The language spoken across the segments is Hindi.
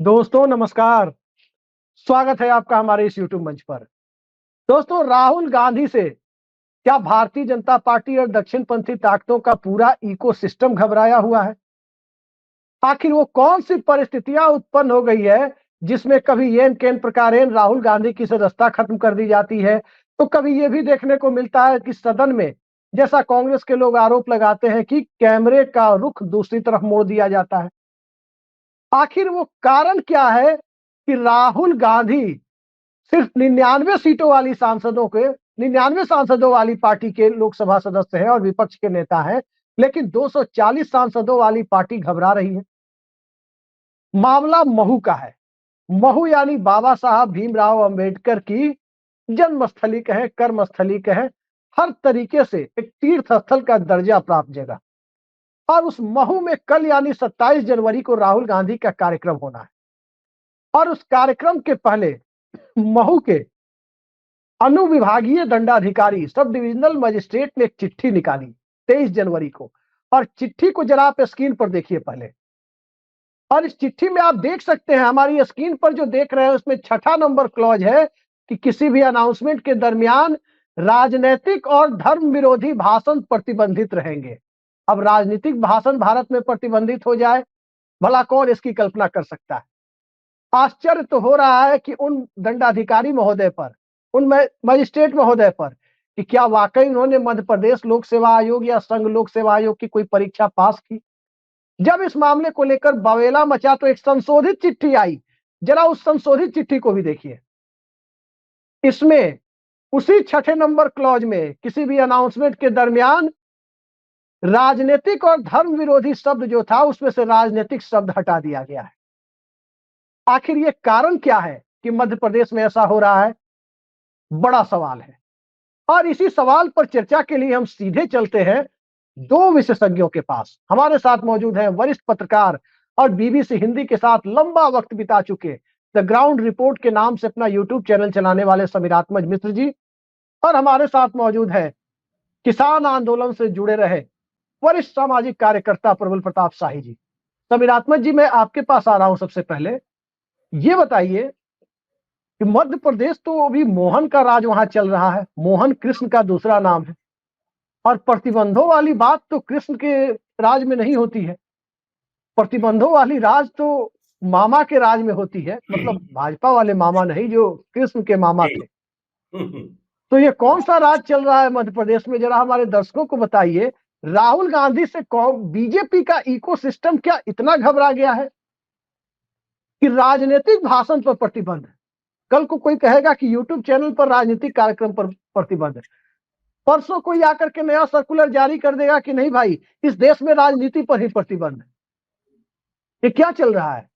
दोस्तों नमस्कार। स्वागत है आपका हमारे इस यूट्यूब मंच पर। दोस्तों, राहुल गांधी से क्या भारतीय जनता पार्टी और दक्षिणपंथी ताकतों का पूरा इकोसिस्टम घबराया हुआ है? आखिर वो कौन सी परिस्थितियां उत्पन्न हो गई है जिसमें कभी येन केन प्रकारेण राहुल गांधी की सदस्यता खत्म कर दी जाती है, तो कभी ये भी देखने को मिलता है कि सदन में, जैसा कांग्रेस के लोग आरोप लगाते हैं, कि कैमरे का रुख दूसरी तरफ मोड़ दिया जाता है। आखिर वो कारण क्या है कि राहुल गांधी सिर्फ 99 सीटों वाली सांसदों के 99 सांसदों वाली पार्टी के लोकसभा सदस्य हैं और विपक्ष के नेता हैं, लेकिन 240 सांसदों वाली पार्टी घबरा रही है। मामला महू का है। महू यानी बाबा साहब भीमराव अंबेडकर की जन्मस्थली कहें, कर्मस्थली कहें, हर तरीके से एक तीर्थ स्थल का दर्जा प्राप्त जगह। और उस महू में कल यानी 27 जनवरी को राहुल गांधी का कार्यक्रम होना है। और उस कार्यक्रम के पहले महू के अनुविभागीय दंडाधिकारी सब डिविजनल मजिस्ट्रेट ने एक चिट्ठी निकाली 23 जनवरी को। और चिट्ठी को जरा आप स्क्रीन पर देखिए पहले। और इस चिट्ठी में आप देख सकते हैं, हमारी स्क्रीन पर जो देख रहे हैं उसमें 6ठा नंबर क्लॉज है कि किसी भी अनाउंसमेंट के दरमियान राजनीतिक और धर्म विरोधी भाषण प्रतिबंधित रहेंगे। अब राजनीतिक भाषण भारत में प्रतिबंधित हो जाए, भला कौन इसकी कल्पना कर सकता है? आश्चर्य तो हो रहा है कि उन दंडाधिकारी महोदय पर, उन मजिस्ट्रेट महोदय पर, कि क्या वाकई उन्होंने मध्य प्रदेश लोक सेवा आयोग या संघ लोक सेवा आयोग की कोई परीक्षा पास की। जब इस मामले को लेकर बवेला मचा तो एक संशोधित चिट्ठी आई। जरा उस संशोधित चिट्ठी को भी देखिए। इसमें उसी 6ठे नंबर क्लॉज में किसी भी अनाउंसमेंट के दरमियान राजनीतिक और धर्म विरोधी शब्द जो था उसमें से राजनीतिक शब्द हटा दिया गया है। आखिर ये कारण क्या है कि मध्य प्रदेश में ऐसा हो रहा है? बड़ा सवाल है। और इसी सवाल पर चर्चा के लिए हम सीधे चलते हैं दो विशेषज्ञों के पास। हमारे साथ मौजूद हैं वरिष्ठ पत्रकार और बीबीसी हिंदी के साथ लंबा वक्त बिता चुके, द ग्राउंड रिपोर्ट के नाम से अपना यूट्यूब चैनल चलाने वाले समीरात्मज मिश्र जी। और हमारे साथ मौजूद है किसान आंदोलन से जुड़े रहे वरिष्ठ सामाजिक कार्यकर्ता प्रबल प्रताप शाही जी। समीरात्मज जी, मैं आपके पास आ रहा हूं। सबसे पहले ये बताइए कि मध्य प्रदेश तो अभी मोहन का राज वहां चल रहा है। मोहन कृष्ण का दूसरा नाम है। और प्रतिबंधों वाली बात तो कृष्ण के राज में नहीं होती है। प्रतिबंधों वाली राज तो मामा के राज में होती है, मतलब भाजपा वाले मामा नहीं, जो कृष्ण के मामा थे। तो ये कौन सा राज चल रहा है मध्य प्रदेश में, जरा हमारे दर्शकों को बताइए। राहुल गांधी से बीजेपी का इकोसिस्टम क्या इतना घबरा गया है कि राजनीतिक भाषण पर प्रतिबंध है? कल को कोई कहेगा कि यूट्यूब चैनल पर राजनीतिक कार्यक्रम पर प्रतिबंध है। परसों कोई आकर के नया सर्कुलर जारी कर देगा कि नहीं भाई, इस देश में राजनीति पर ही प्रतिबंध है। ये क्या चल रहा है?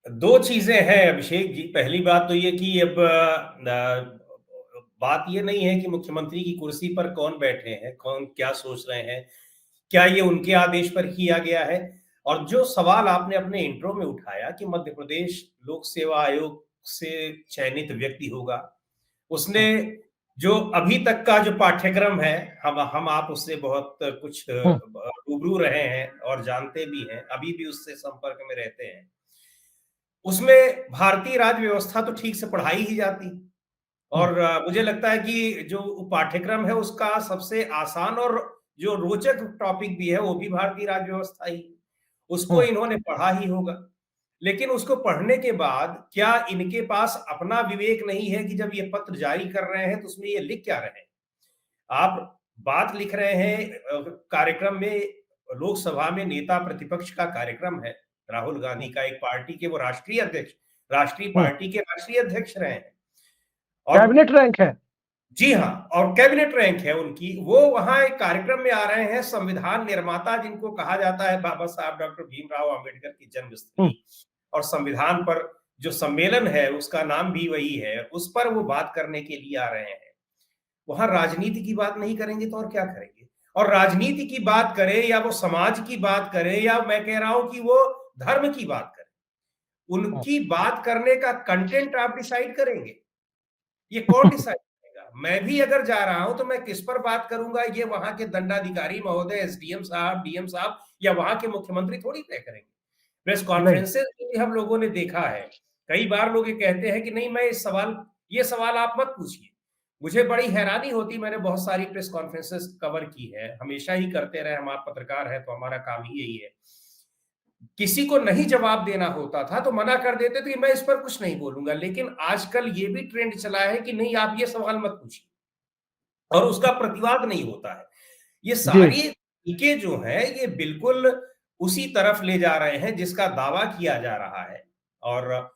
दो चीजें हैं अभिषेक जी। पहली बात तो ये कि अब बात ये नहीं है कि मुख्यमंत्री की कुर्सी पर कौन बैठे हैं, कौन क्या सोच रहे हैं, क्या ये उनके आदेश पर किया गया है। और जो सवाल आपने अपने इंट्रो में उठाया कि मध्य प्रदेश लोक सेवा आयोग से चयनित व्यक्ति होगा, उसने जो अभी तक का जो पाठ्यक्रम है, हम आप उससे बहुत कुछ रूबरू रहे हैं और जानते भी हैं, अभी भी उससे संपर्क में रहते हैं। उसमें भारतीय राज्य व्यवस्था तो ठीक से पढ़ाई ही जाती। और मुझे लगता है कि जो पाठ्यक्रम है उसका सबसे आसान और जो रोचक टॉपिक भी है वो भी भारतीय राज्य व्यवस्था ही। उसको इन्होंने पढ़ा ही होगा। लेकिन उसको पढ़ने के बाद क्या इनके पास अपना विवेक नहीं है कि जब ये पत्र जारी कर रहे हैं तो उसमें ये लिख क्या रहे हैं? आप बात लिख रहे हैं कार्यक्रम में, लोकसभा में नेता प्रतिपक्ष का कार्यक्रम है, राहुल गांधी का, एक पार्टी के वो राष्ट्रीय अध्यक्ष, राष्ट्रीय पार्टी के राष्ट्रीय अध्यक्ष रहे हैं। और कैबिनेट रैंक है। जी हाँ, और कैबिनेट रैंक है उनकी। वो वहां एक कार्यक्रम में आ रहे हैं, संविधान निर्माता जिनको कहा जाता है बाबा साहब डॉक्टर भीमराव अंबेडकर की जन्मस्थली, और संविधान पर जो सम्मेलन है उसका नाम भी वही है, उस पर वो बात करने के लिए आ रहे हैं। वहां राजनीति की बात नहीं करेंगे तो और क्या करेंगे? और राजनीति की बात करें या वो समाज की बात करें या मैं कह रहा हूं कि वो धर्म की बात करें, उनकी बात करने का कंटेंट आप डिसाइड करेंगे? ये कौन डिसाइड करेगा? मैं भी अगर जा रहा हूं तो मैं किस पर बात करूंगा, ये वहां के दंडाधिकारी महोदय, एसडीएम साहब, डीएम साहब या वहां के मुख्यमंत्री थोड़ी तय करेंगे। प्रेस कॉन्फ्रेंसेस भी हम लोगों ने देखा है। कई बार लोग ये कहते हैं कि नहीं, मैं ये सवाल आप मत पूछिए। मुझे बड़ी हैरानी होती, मैंने बहुत सारी प्रेस कॉन्फ्रेंसेस कवर की है, हमेशा ही करते रहे, हम आप पत्रकार हैं तो हमारा काम ही यही है। किसी को नहीं जवाब देना होता था तो मना कर देते थे कि मैं इस पर कुछ नहीं बोलूंगा, लेकिन आजकल ये भी ट्रेंड चला है कि नहीं, आप ये सवाल मत पूछिए, और उसका प्रतिवाद नहीं होता है। ये जी सारी तरीके जो हैं ये बिल्कुल उसी तरफ ले जा रहे हैं जिसका दावा किया जा रहा है। और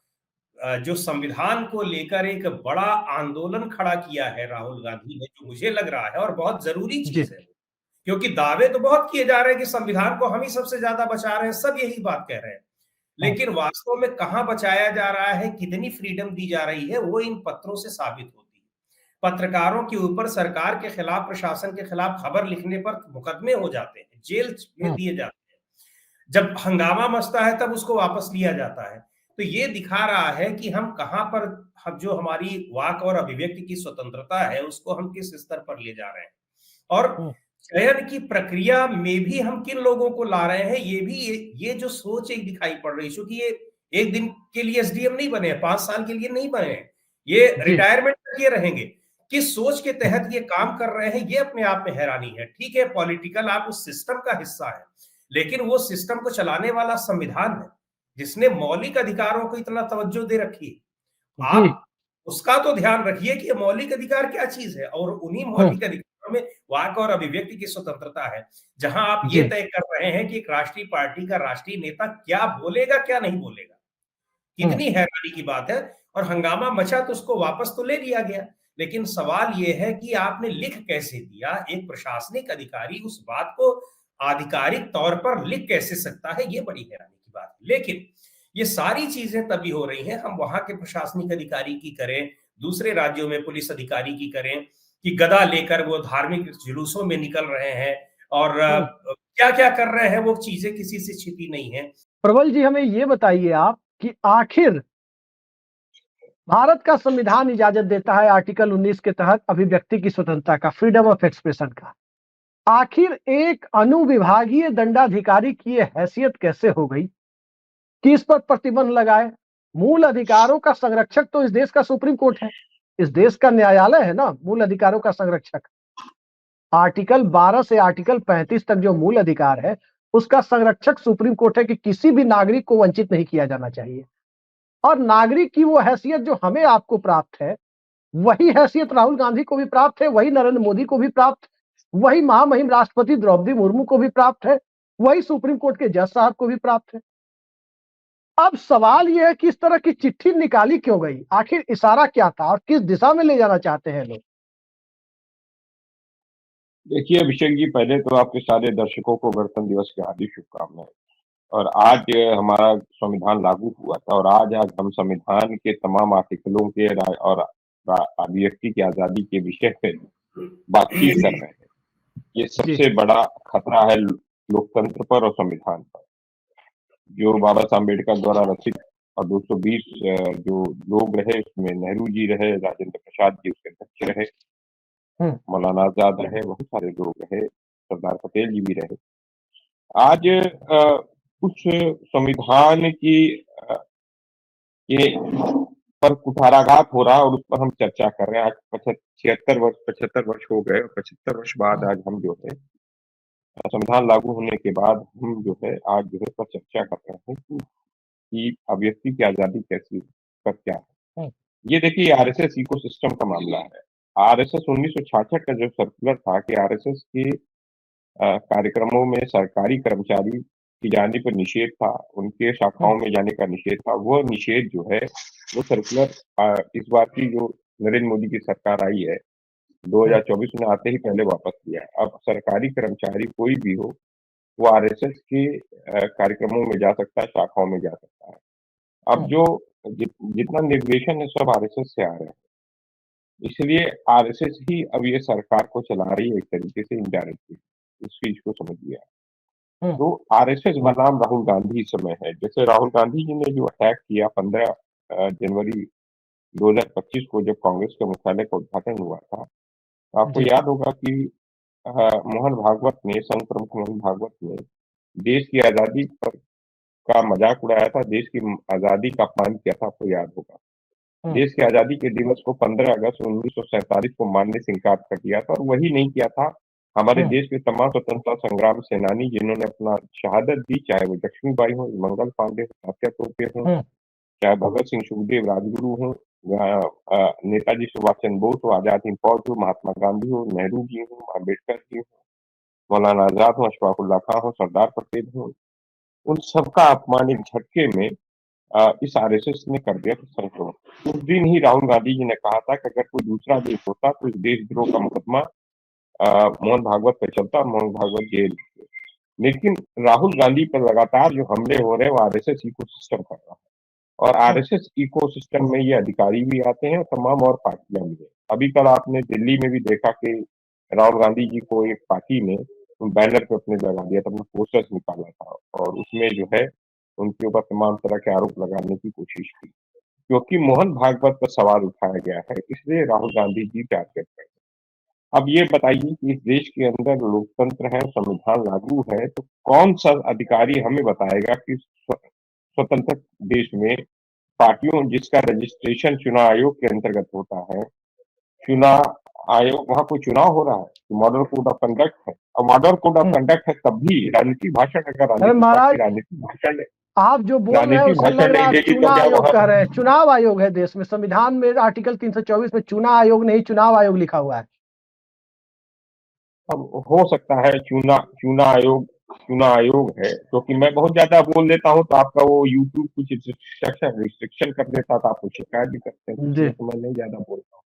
जो संविधान को लेकर एक बड़ा आंदोलन खड़ा किया है राहुल गांधी ने, जो मुझे लग रहा है और बहुत जरूरी जी चीज है, क्योंकि दावे तो बहुत किए जा रहे हैं कि संविधान को हम ही सबसे ज्यादा बचा रहे हैं, सब यही बात कह रहे हैं, हाँ लेकिन वास्तव में कहां बचाया जा रहा है, कितनी फ्रीडम दी जा रही है, वो इन पत्रों से साबित होती है। पत्रकारों के ऊपर, सरकार के खिलाफ, प्रशासन के खिलाफ खबर लिखने पर मुकदमे हो जाते हैं, जेल में हाँ दिए जाते हैं। जब हंगामा मचता है तब उसको वापस लिया जाता है। तो ये दिखा रहा है कि हम कहां पर, हम जो हमारी वाक और अभिव्यक्ति की स्वतंत्रता है उसको हम किस स्तर पर ले जा रहे हैं, और हाँ चयन की प्रक्रिया में भी हम किन लोगों को ला रहे हैं, ये जो सोच एक दिखाई पड़ रही है। क्योंकि ये एक दिन के लिए एसडीएम नहीं बने हैं, 5 साल के लिए नहीं बने हैं, ये जी रिटायरमेंट तक ये रहेंगे। किस सोच के तहत ये काम कर रहे हैं, ये अपने आप में हैरानी है। ठीक है, पॉलिटिकल आप उस सिस्टम का हिस्सा है, लेकिन वो सिस्टम को चलाने वाला संविधान है, जिसने मौलिक अधिकारों को इतना तवज्जो दे रखी है। जी आप उसका तो ध्यान रखिए कि मौलिक अधिकार क्या चीज है, और उन्हीं हाँ मौलिक अधिकारों में वाक और अभिव्यक्ति की स्वतंत्रता है। जहां आप ये जी तय कर रहे हैं कि एक राष्ट्रीय पार्टी का राष्ट्रीय नेता क्या बोलेगा, क्या नहीं बोलेगा, हाँ कितनी हैरानी की बात है। और हंगामा मचा तो उसको वापस तो ले लिया गया, लेकिन सवाल यह है कि आपने लिख कैसे दिया। एक प्रशासनिक अधिकारी उस बात को आधिकारिक तौर पर लिख कैसे सकता है, ये बड़ी हैरानी की बात है। लेकिन ये सारी चीजें तभी हो रही हैं, हम वहां के प्रशासनिक अधिकारी की करें, दूसरे राज्यों में पुलिस अधिकारी की करें, कि गदा लेकर वो धार्मिक जुलूसों में निकल रहे हैं, और हाँ। क्या क्या कर रहे हैं, वो चीजें किसी से छिपी नहीं है। प्रबल जी, हमें ये बताइए आप कि आखिर भारत का संविधान इजाजत देता है आर्टिकल 19 के तहत अभिव्यक्ति की स्वतंत्रता का, फ्रीडम ऑफ एक्सप्रेशन का। आखिर एक अनुविभागीय दंडाधिकारी की ये हैसियत कैसे हो गई कि इस पर प्रतिबंध लगाए? मूल अधिकारों का संरक्षक तो इस देश का सुप्रीम कोर्ट है, इस देश का न्यायालय है ना मूल अधिकारों का संरक्षक। आर्टिकल 12 से आर्टिकल 35 तक जो मूल अधिकार है उसका संरक्षक सुप्रीम कोर्ट है कि किसी भी नागरिक को वंचित नहीं किया जाना चाहिए। और नागरिक की वो हैसियत जो हमें आपको प्राप्त है, वही हैसियत राहुल गांधी को भी प्राप्त है, वही नरेंद्र मोदी को भी प्राप्त, वही महामहिम राष्ट्रपति द्रौपदी मुर्मू को भी प्राप्त है, वही सुप्रीम कोर्ट के जज साहब को भी प्राप्त है। अब सवाल यह है कि इस तरह की चिट्ठी निकाली क्यों गई, आखिर इशारा क्या था और किस दिशा में ले जाना चाहते हैं लोग? देखिए अभिषेक जी, पहले तो आपके सारे दर्शकों को गणतंत्र दिवस की हार्दिक शुभकामनाएं। और आज हमारा संविधान लागू हुआ था, और आज हम संविधान के तमाम आर्टिकलों के अभिव्यक्ति की आजादी के विषय पे बातचीत कर रहे हैं। ये सबसे बड़ा खतरा है लोकतंत्र पर और संविधान पर। जो बाबा साहब अम्बेडकर द्वारा रचित और 220 जो लोग रहे, उसमें नेहरू जी रहे, राजेंद्र प्रसाद जी उसके अध्यक्ष रहे, मौलाना आजाद रहे, बहुत सारे लोग रहे, सरदार पटेल जी भी रहे। आज उस संविधान की ये पर कुठाराघात हो रहा है और उस पर हम चर्चा कर रहे हैं। आज 75 वर्ष हो गए, और 75 वर्ष बाद आज हम जो है संविधान लागू होने के बाद हम जो है आज जो है पर चर्चा कर रहे हैं कि अभिव्यक्ति की आजादी कैसी पर क्या है। ये देखिए आरएसएस इकोसिस्टम का मामला है। आरएसएस 1966 का जो सर्कुलर था कि आरएसएस के कार्यक्रमों में सरकारी कर्मचारी की जाने पर निषेध था, उनके शाखाओं में जाने का निषेध था। वो निषेध जो है वो सर्कुलर इस बार की जो नरेंद्र मोदी की सरकार आई है 2024 में आते ही पहले वापस लिया है। अब सरकारी कर्मचारी कोई भी हो वो आरएसएस के कार्यक्रमों में जा सकता है, शाखाओं में जा सकता है। अब जो जितना निर्देशन है सब आरएसएस से आ रहा है, इसलिए आरएसएस ही अब ये सरकार को चला रही है एक तरीके से इनडायरेक्टली। इस चीज को समझ लिया। तो आरएसएस बनाम राहुल गांधी इस समय है। जैसे राहुल गांधी जी ने जो अटैक किया 15 जनवरी 2025 को, जब कांग्रेस के मुख्यालय का उद्घाटन हुआ था, तो आपको याद होगा कि मोहन भागवत ने, संघ प्रमुख मोहन भागवत ने देश की आजादी पर का मजाक उड़ाया था, देश की आजादी का अपमान किया था, आपको याद होगा। देश की आजादी के दिवस को 15 अगस्त 1947 को मानने से इनकार कर दिया था, और वही नहीं किया था हमारे देश के तमाम स्वतंत्रता संग्राम सेनानी जिन्होंने अपना शहादत दी, चाहे वो लक्ष्मीबाई हो, मंगल पांडे हो, तात्या टोपे हो, चाहे भगत सिंह, सुखदेव, राजगुरु हो, नेताजी सुभाष चंद्र बोस हो, आजाद हिंद फौज हो, महात्मा गांधी हो, नेहरू जी हो, अम्बेडकर जी हो, मौलाना आजाद हो, अशफाकुल्ला खां हो, सरदार पटेल हो, उन सबका अपमान एक झटके में इस आरएसएस ने कर दिया था संक्रमण। उस दिन ही राहुल गांधी जी ने कहा था कि अगर कोई दूसरा देश होता तो इस देशद्रोह का मुकदमा मोहन भागवत पे चलता और मोहन भागवत जेल। लेकिन राहुल गांधी पर लगातार जो हमले हो रहे हैं वो आरएसएस इकोसिस्टम कर रहा है, और आरएसएस इकोसिस्टम में ये अधिकारी भी आते हैं और तमाम और पार्टियां भी हैं। अभी कल आपने दिल्ली में भी देखा कि राहुल गांधी जी को एक पार्टी ने बैनर पे अपने लगा दिया था, अपना पोस्टर्स निकाला था, और उसमें जो है उनके ऊपर तमाम तरह के आरोप लगाने की कोशिश की। क्योंकि मोहन भागवत पर सवाल उठाया गया है, इसलिए राहुल गांधी जी टारगेट कर रहे हैं। अब ये बताइए कि इस देश के अंदर लोकतंत्र है, संविधान लागू है, तो कौन सा अधिकारी हमें बताएगा कि स्वतंत्र देश में पार्टियों जिसका रजिस्ट्रेशन चुनाव आयोग के अंतर्गत होता है, चुनाव आयोग, वहां कोई चुनाव हो रहा है, मॉडल कोड ऑफ कंडक्ट है, और मॉडल कोड ऑफ कंडक्ट है तब भी राजनीतिक भाषण, अगर राजनीतिक पार्टी राजनीतिक भाषण आप जो बोल रहे हैं उससे लग रहा है आप चुनाव आयोग कह रहे हैं। चुनाव आयोग है देश में, संविधान में आर्टिकल 324 में चुनाव आयोग नहीं चुनाव आयोग लिखा हुआ है। अब हो सकता है चुनाव आयोग है, क्योंकि मैं बहुत ज्यादा बोल देता हूं तो आपका वो यूट्यूब कुछ रिस्ट्रिक्शन कर देता था, आपको शिकायत भी करते हैं, इसलिए तो मैं नहीं ज्यादा बोलता हूँ।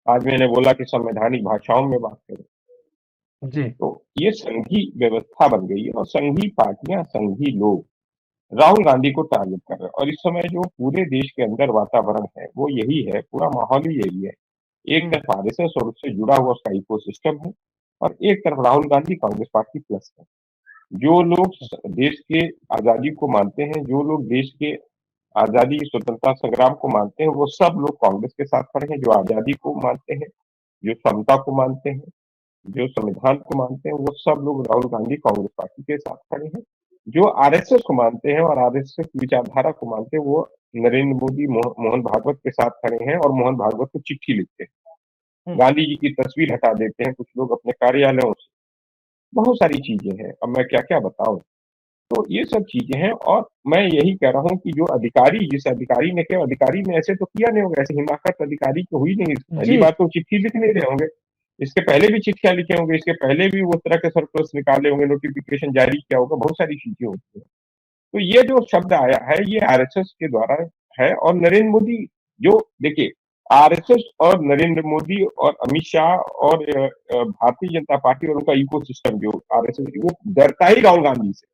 आज मैंने बोला कि संवैधानिक भाषाओं में बात करें जी। तो ये संघी व्यवस्था बन गई है, और संघी पार्टियां, संघी लोग राहुल गांधी को टारगेट कर रहे हैं। और इस समय जो पूरे देश के अंदर वातावरण है वो यही है, पूरा माहौल ही यही है। एक तरफ आरएसएस और उससे जुड़ा हुआ उसका इकोसिस्टम है, और एक तरफ राहुल गांधी कांग्रेस पार्टी प्लस है। जो लोग देश के आजादी को मानते हैं, जो लोग देश के आजादी स्वतंत्रता संग्राम को मानते हैं, वो सब लोग कांग्रेस के साथ खड़े हैं। जो आजादी को मानते हैं, जो समता को मानते हैं, जो संविधान को मानते हैं, वो सब लोग राहुल गांधी कांग्रेस पार्टी के साथ खड़े हैं। जो आरएसएस को मानते हैं और आरएसएस विचारधारा को मानते हैं, वो नरेंद्र मोदी, मोहन भागवत के साथ खड़े हैं और मोहन भागवत को चिट्ठी लिखते हैं, गांधी जी की तस्वीर हटा देते हैं कुछ लोग अपने कार्यालयों से। बहुत सारी चीजें हैं, अब मैं क्या क्या बताऊं। तो ये सब चीजें हैं, और मैं यही कह रहा हूं कि जो अधिकारी, जिस अधिकारी ने किया, अधिकारी ने ऐसे तो किया नहीं होगा, ऐसे हिमाकत अधिकारी तो हुई नहीं। पहली बात तो चिट्ठी लिख नहीं रहे होंगे, इसके पहले भी चिट्ठियां लिखे होंगे, इसके पहले भी वो तरह के सर्कुलर्स निकाले होंगे, नोटिफिकेशन जारी किया होगा, बहुत सारी चीजें होती है। तो ये जो शब्द आया है ये आरएसएस के द्वारा है, और नरेंद्र मोदी, जो देखिए आरएसएस और नरेंद्र मोदी और अमित शाह और भारतीय जनता पार्टी और उनका इकोसिस्टम जो आरएसएस, वो डरता ही राहुल गांधी से,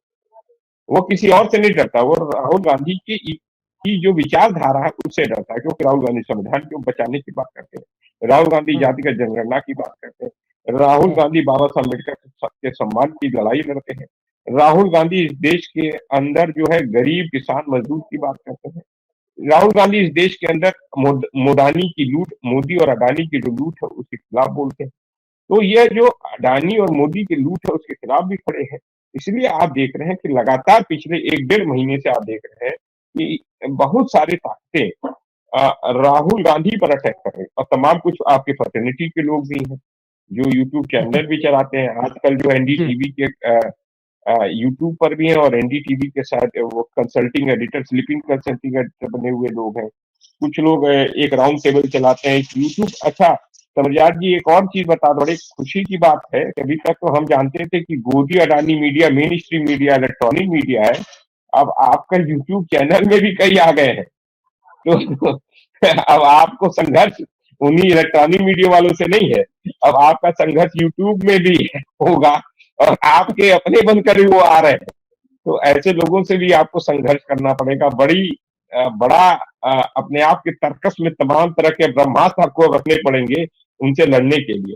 वो किसी और से नहीं डरता, वो राहुल गांधी की जो विचारधारा है उससे डरता है। क्योंकि राहुल गांधी संविधान को बचाने की बात करते हैं, राहुल गांधी जातिगत जनगणना की बात करते हैं, राहुल गांधी बाबा साहब अम्बेडकर के सम्मान की लड़ाई लड़ते हैं, राहुल गांधी इस देश के अंदर जो है गरीब किसान मजदूर की बात करते हैं, राहुल गांधी इस देश के अंदर मोदानी की लूट, मोदी और अडानी की जो लूट है उसके खिलाफ बोलते हैं। तो ये जो अडानी और मोदी की लूट है उसके खिलाफ भी खड़े हैं। इसलिए आप देख रहे हैं कि लगातार पिछले 1-1.5 महीने से आप देख रहे हैं कि बहुत सारी ताकतें राहुल गांधी पर अटैक कर रहे हैं, और तमाम कुछ आपके फर्टर्निटी के लोग भी हैं जो यूट्यूब चैनल भी चलाते हैं। आजकल जो एनडीटीवी के यूट्यूब पर भी हैं, और एनडीटीवी के साथ वो consulting editor, sleeping consulting editor बने हुए लोग हैं। कुछ लोग एक राउंड टेबल चलाते हैं यूट्यूब। अच्छा समरियार जी, एक और चीज बता दो, बड़ी खुशी की बात है कि अभी तक तो हम जानते थे कि गोदी Adani media main stream media, electronic media है, अब आपका यूट्यूब चैनल में भी कई आ गए हैं। तो अब आपको संघर्ष उन्हीं इलेक्ट्रॉनिक मीडिया वालों से नहीं है, अब आपका संघर्ष यूट्यूब में भी होगा, और आपके अपने बनकर वो आ रहे हैं। तो ऐसे लोगों से भी आपको संघर्ष करना पड़ेगा। बड़ा अपने आप के तर्कस में तमाम तरह के ब्रह्मास्त्र आपको रखने पड़ेंगे उनसे लड़ने के लिए।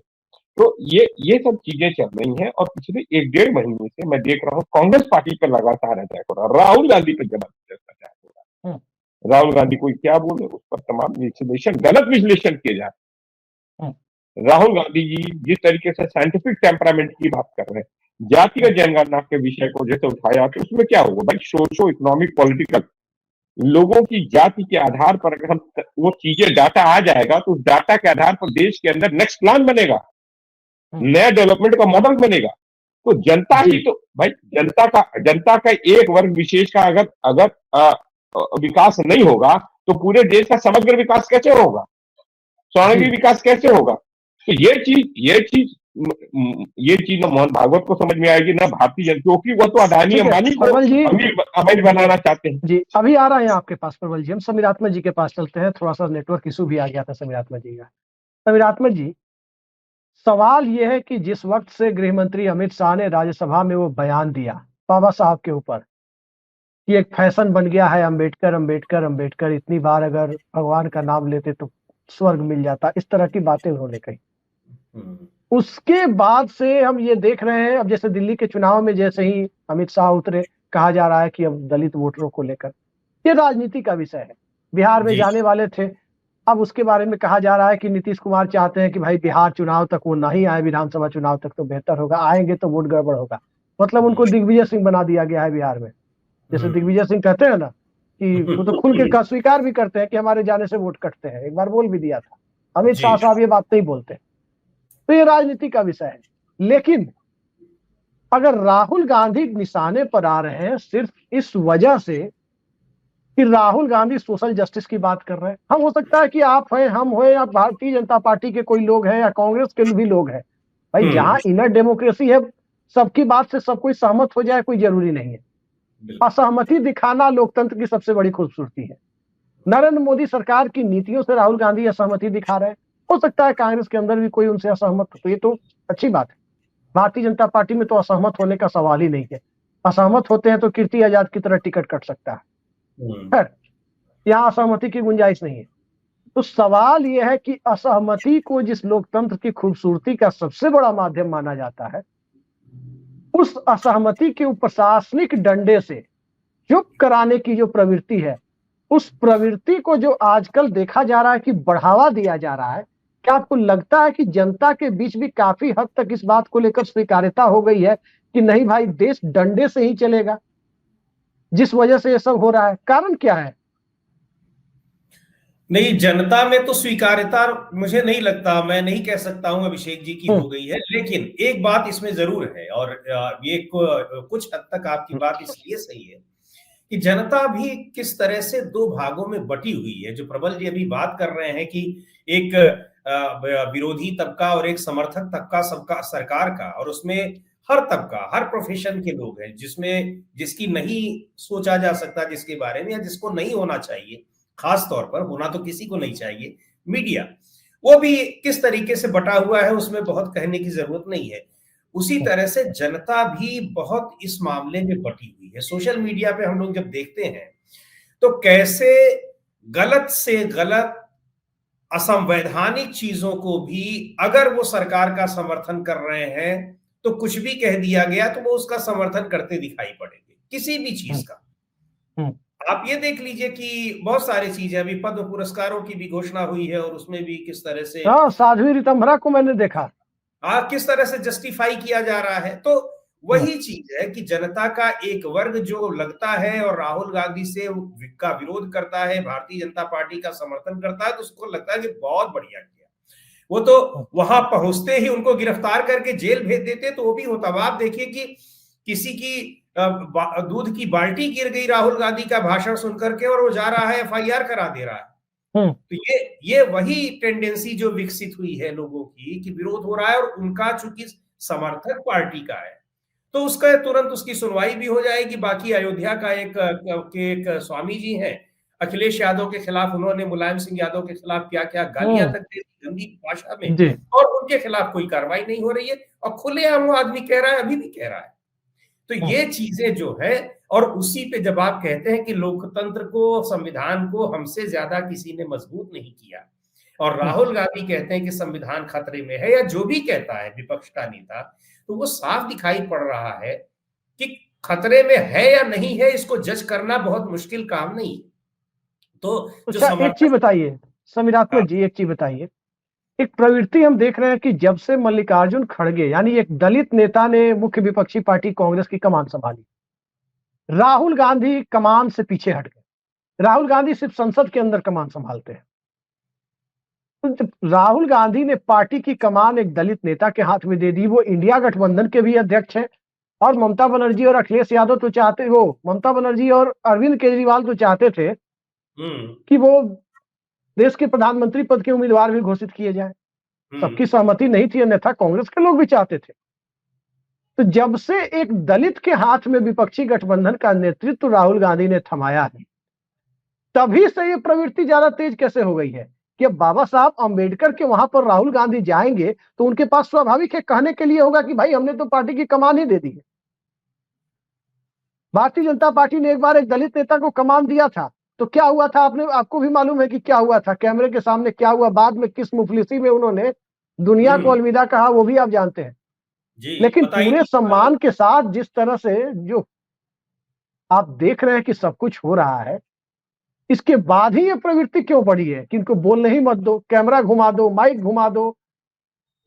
तो ये सब चीजें चल रही हैं, और पिछले 1-1.5 महीने से मैं देख रहा हूँ कांग्रेस पार्टी पर लगातार अटैक हो रहा है, राहुल गांधी पर जबरदस्त अटैक हो रहा है। राहुल गांधी कोई क्या बोले उस पर तमाम विश्लेषण, गलत विश्लेषण किए जा रहे हैं। राहुल गांधी जी जिस तरीके से साइंटिफिक टेम्परामेंट की बात कर रहे हैं, जातिगत जनगणना के विषय को जैसे उठाया, तो उसमें क्या होगा भाई, सोशो इकोनॉमिक पॉलिटिकल लोगों की जाति के आधार पर अगर हम वो चीजें डाटा आ जाएगा, तो उस डाटा के आधार पर देश के अंदर नेक्स्ट प्लान बनेगा, नया डेवलपमेंट का मॉडल बनेगा। तो जनता ही तो भाई, जनता का एक वर्ग विशेष का अगर अगर विकास नहीं होगा, तो पूरे देश का समग्र विकास कैसे होगा, स्वर्णिम विकास कैसे होगा? तो ये चीज ना मोहन भागवत को समझ में आएगी, ना भारतीय जनता, क्योंकि वो तो अडानी अंबानी को अमीर बनाना चाहते हैं। जी अभी आ रहे हैं आपके पास प्रबल जी, हम समीरात्मक जी के पास चलते हैं। थोड़ा सा नेटवर्क इशू भी आ गया था समीरात्मक जी का। समीरात्मक जी, सवाल यह है कि जिस वक्त से गृह मंत्री अमित शाह ने राज्यसभा में वो बयान दिया बाबा साहब के ऊपर कि एक फैशन बन गया है अंबेडकर अंबेडकर अंबेडकर, इतनी बार अगर भगवान का नाम लेते तो स्वर्ग मिल जाता, इस तरह की बातें उन्होंने कही। उसके बाद से हम ये देख रहे हैं, अब जैसे दिल्ली के चुनाव में जैसे ही अमित शाह उतरे, कहा जा रहा है कि अब दलित वोटरों को लेकर ये राजनीति का विषय है। बिहार में जाने वाले थे, अब उसके बारे में कहा जा रहा है कि नीतीश कुमार चाहते हैं कि भाई बिहार चुनाव तक वो नहीं आए, विधानसभा चुनाव तक तो बेहतर होगा, आएंगे तो वोट गड़बड़ होगा। मतलब उनको दिग्विजय सिंह बना दिया गया है बिहार में। जैसे दिग्विजय सिंह कहते हैं ना कि वो तो खुल के स्वीकार भी करते हैं कि हमारे जाने से वोट कटते हैं, एक बार बोल भी दिया था। अमित शाह साहब ये बात नहीं बोलते। तो ये राजनीति का विषय है। लेकिन अगर राहुल गांधी निशाने पर आ रहे हैं सिर्फ इस वजह से कि राहुल गांधी सोशल जस्टिस की बात कर रहे हैं, हम हो सकता है कि आप हैं, हम हो, या भारतीय जनता पार्टी के कोई लोग हैं, या कांग्रेस के भी लोग हैं, भाई जहां इनर डेमोक्रेसी है, सबकी बात से सब कोई सहमत हो जाए, कोई जरूरी नहीं है। असहमति दिखाना लोकतंत्र की सबसे बड़ी खूबसूरती है। नरेंद्र मोदी सरकार की नीतियों से राहुल गांधी असहमति दिखा रहे हैं। हो सकता है कांग्रेस के अंदर भी कोई उनसे असहमत हो, तो ये तो अच्छी बात है। भारतीय जनता पार्टी में तो असहमत होने का सवाल ही नहीं है। असहमत होते हैं तो कीर्ति आजाद की तरह टिकट कट सकता है। यहाँ असहमति की गुंजाइश नहीं है। तो सवाल यह है कि असहमति को जिस लोकतंत्र की खूबसूरती का सबसे बड़ा माध्यम माना जाता है, उस असहमति के प्रशासनिक डंडे से चुप कराने की जो प्रवृत्ति है, उस प्रवृत्ति को जो आजकल देखा जा रहा है कि बढ़ावा दिया जा रहा है, क्या आपको लगता है कि जनता के बीच भी काफी हद तक इस बात को लेकर स्वीकार्यता हो गई है कि नहीं भाई देश डंडे से ही चलेगा? जिस वजह से ये सब हो रहा है, कारण क्या है? नहीं, जनता में तो स्वीकार्यता मुझे नहीं लगता, मैं नहीं कह सकता हूं अभिषेक जी की हो गई है। लेकिन एक बात इसमें जरूर है, और ये कुछ हद तक आपकी बात इसलिए सही है कि जनता भी किस तरह से दो भागों में बटी हुई है। जो प्रबल जी अभी बात कर रहे हैं कि एक विरोधी तबका और एक समर्थक तबका सबका सरकार का, और उसमें हर तबका, हर प्रोफेशन के लोग हैं, जिसमें जिसकी नहीं सोचा जा सकता जिसके बारे में, या जिसको नहीं होना चाहिए, खास तौर पर होना तो किसी को नहीं चाहिए, मीडिया, वो भी किस तरीके से बटा हुआ है, उसमें बहुत कहने की जरूरत नहीं है। उसी तरह से जनता भी बहुत इस मामले में बटी हुई है। सोशल मीडिया पे हम लोग जब देखते हैं तो कैसे गलत से गलत असंवैधानिक चीजों को भी अगर वो सरकार का समर्थन कर रहे हैं तो कुछ भी कह दिया गया तो वो उसका समर्थन करते दिखाई पड़ेंगे, किसी भी चीज का। आप ये देख लीजिए कि बहुत सारी चीजें, अभी पद्म पुरस्कारों की भी घोषणा हुई है, और उसमें भी किस तरह से साध्वी रितंभरा को मैंने देखा, किस तरह से जस्टिफाई किया जा रहा है। तो वही चीज है कि जनता का एक वर्ग जो लगता है और राहुल गांधी से का विरोध करता है, भारतीय जनता पार्टी का समर्थन करता है, तो उसको लगता है कि बहुत बढ़िया किया। वो तो वहां पहुंचते ही उनको गिरफ्तार करके जेल भेज देते तो वो भी होता। आप देखिए कि किसी की दूध की बाल्टी गिर गई राहुल गांधी का भाषण सुनकर के, और वो जा रहा है एफआईआर करा दे रहा है। तो ये वही टेंडेंसी जो विकसित हुई है लोगों की कि विरोध हो रहा है, और उनका चूंकि समर्थक पार्टी का है तो उसका तुरंत उसकी सुनवाई भी हो जाएगी। बाकी अयोध्या का एक स्वामी जी हैं अखिलेश यादव के खिलाफ, उन्होंने मुलायम सिंह यादव के खिलाफ क्या क्या गालियां तक दे दी गंदी भाषा में, और उनके खिलाफ कोई कार्रवाई नहीं हो रही है, और खुलेआम वो आदमी कह रहा है, अभी भी कह रहा है। तो ये चीजें जो है, और उसी पे जब आप कहते हैं कि लोकतंत्र को, संविधान को हमसे ज्यादा किसी ने मजबूत नहीं किया, और राहुल गांधी कहते हैं कि संविधान खतरे में है, या जो भी कहता है विपक्ष का नेता, तो वो साफ दिखाई पड़ रहा है कि खतरे में है या नहीं है, इसको जज करना बहुत मुश्किल काम नहीं। तो एक चीज बताइए समीरात्मक जी, एक चीज बताइए, एक प्रवृत्ति हम देख रहे हैं कि जब से मल्लिकार्जुन खड़गे यानी एक दलित नेता ने मुख्य विपक्षी पार्टी कांग्रेस की कमान संभाली, राहुल गांधी कमान से पीछे हट गए। राहुल गांधी सिर्फ संसद के अंदर कमान संभालते हैं। तो जब राहुल गांधी ने पार्टी की कमान एक दलित नेता के हाथ में दे दी, वो इंडिया गठबंधन के भी अध्यक्ष हैं, और ममता बनर्जी और अखिलेश यादव तो चाहते, वो ममता बनर्जी और अरविंद केजरीवाल तो चाहते थे कि वो देश के प्रधानमंत्री पद के उम्मीदवार भी घोषित किए जाए। सबकी सहमति नहीं थी, अन्यथा कांग्रेस के लोग भी चाहते थे। तो जब से एक दलित के हाथ में विपक्षी गठबंधन का नेतृत्व राहुल गांधी ने थमाया है, तभी से ये प्रवृत्ति ज्यादा तेज कैसे हो गई है कि अब बाबा साहब अंबेडकर के वहां पर राहुल गांधी जाएंगे तो उनके पास स्वाभाविक है कहने के लिए होगा कि भाई हमने तो पार्टी की कमान ही दे दी है। भारतीय जनता पार्टी ने एक बार एक दलित नेता को कमान दिया था, तो क्या हुआ था आपको भी मालूम है कि क्या हुआ था, कैमरे के सामने क्या हुआ, बाद में किस मुफलिसी में उन्होंने दुनिया को अलविदा कहा, वो भी आप जानते हैं। लेकिन पूरे सम्मान के साथ जिस तरह से जो आप देख रहे हैं कि सब कुछ हो रहा है, इसके बाद ही ये प्रवृत्ति क्यों बढ़ी है कि इनको बोलने ही मत दो, कैमरा घुमा दो, माइक घुमा दो,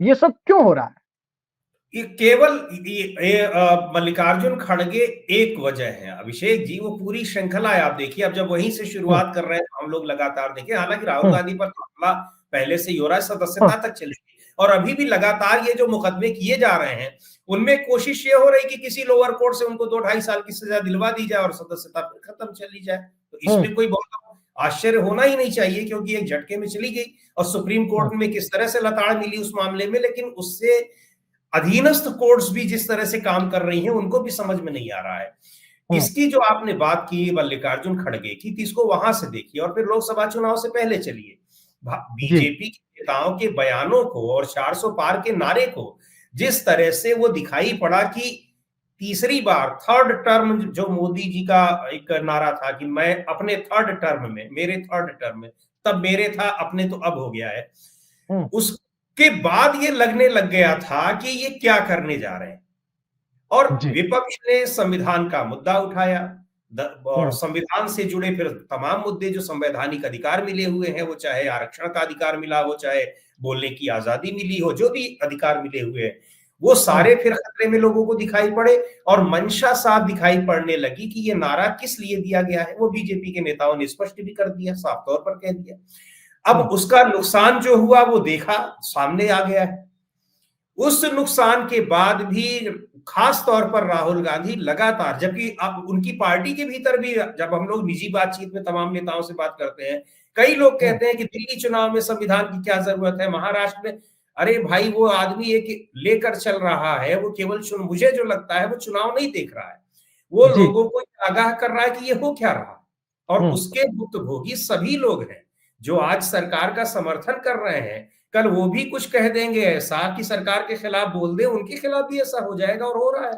ये सब क्यों हो रहा है? ये केवल मल्लिकार्जुन खड़गे एक वजह है अभिषेक जी, वो पूरी श्रृंखला है। आप देखिए, अब जब वहीं से शुरुआत कर रहे हैं तो हम लोग लगातार देखें, हालांकि राहुल गांधी पर तो हमला पहले से ही हो रहा है, सदस्यता तक चलेगी, और अभी भी लगातार ये जो मुकदमे किए जा रहे हैं उनमें कोशिश ये हो रही कि किसी लोअर कोर्ट से उनको 2-2.5 साल की सजा दिलवा दी जाए और सदस्यता फिर खत्म चली जाए। तो इसमें कोई बहुत आश्चर्य होना ही नहीं चाहिए, क्योंकि एक झटके में चली गई, और सुप्रीम कोर्ट में किस तरह से लताड़ मिली उस मामले में। लेकिन उससे अधीनस्थ कोर्ट्स भी जिस तरह से काम कर रही हैं उनको भी समझ में नहीं आ रहा है। इसकी जो आपने बात की मल्लिकार्जुन खड़गे की, तो इसको वहां से देखिए और फिर लोकसभा चुनाव से पहले चलिए। बीजेपी के नेताओं के बयानों को और 400 पार के नारे को जिस तरह से वो दिखाई पड़ा कि तीसरी बार थर्ड टर्म, जो मोदी जी का एक नारा था कि मैं अपने थर्ड टर्म में, मेरे थर्ड टर्म में, तब मेरे था, अपने तो अब हो गया है, उसके बाद ये लगने लग गया था कि ये क्या करने जा रहे हैं। और विपक्ष ने संविधान का मुद्दा उठाया और संविधान से जुड़े फिर तमाम मुद्दे जो संवैधानिक अधिकार मिले हुए हैं, वो चाहे आरक्षण का अधिकार मिला हो, चाहे बोलने की आजादी मिली हो, जो भी अधिकार मिले हुए हैं, वो सारे फिर खतरे में लोगों को दिखाई पड़े। और मंशा साफ दिखाई पड़ने लगी कि ये नारा किस लिए दिया गया है, वो बीजेपी के नेताओं ने स्पष्ट भी कर दिया, साफ तौर पर कह दिया। अब उसका नुकसान जो हुआ वो देखा, सामने आ गया है। उस नुकसान के बाद भी खास तौर पर राहुल गांधी लगातार, जबकि अब उनकी पार्टी के भीतर भी जब हम लोग निजी बातचीत में तमाम नेताओं से बात करते हैं, कई लोग कहते हैं कि दिल्ली चुनाव में संविधान की क्या जरूरत है, महाराष्ट्र में, अरे भाई वो आदमी एक लेकर चल रहा है, वो केवल मुझे जो लगता है वो चुनाव नहीं देख रहा है, वो लोगों को आगाह कर रहा है कि ये हो क्या रहा, और उसके भुक्तभोगी सभी लोग हैं जो आज सरकार का समर्थन कर रहे हैं। कल वो भी कुछ कह देंगे ऐसा कि सरकार के खिलाफ बोल दे, उनके खिलाफ भी ऐसा हो जाएगा, और हो रहा है।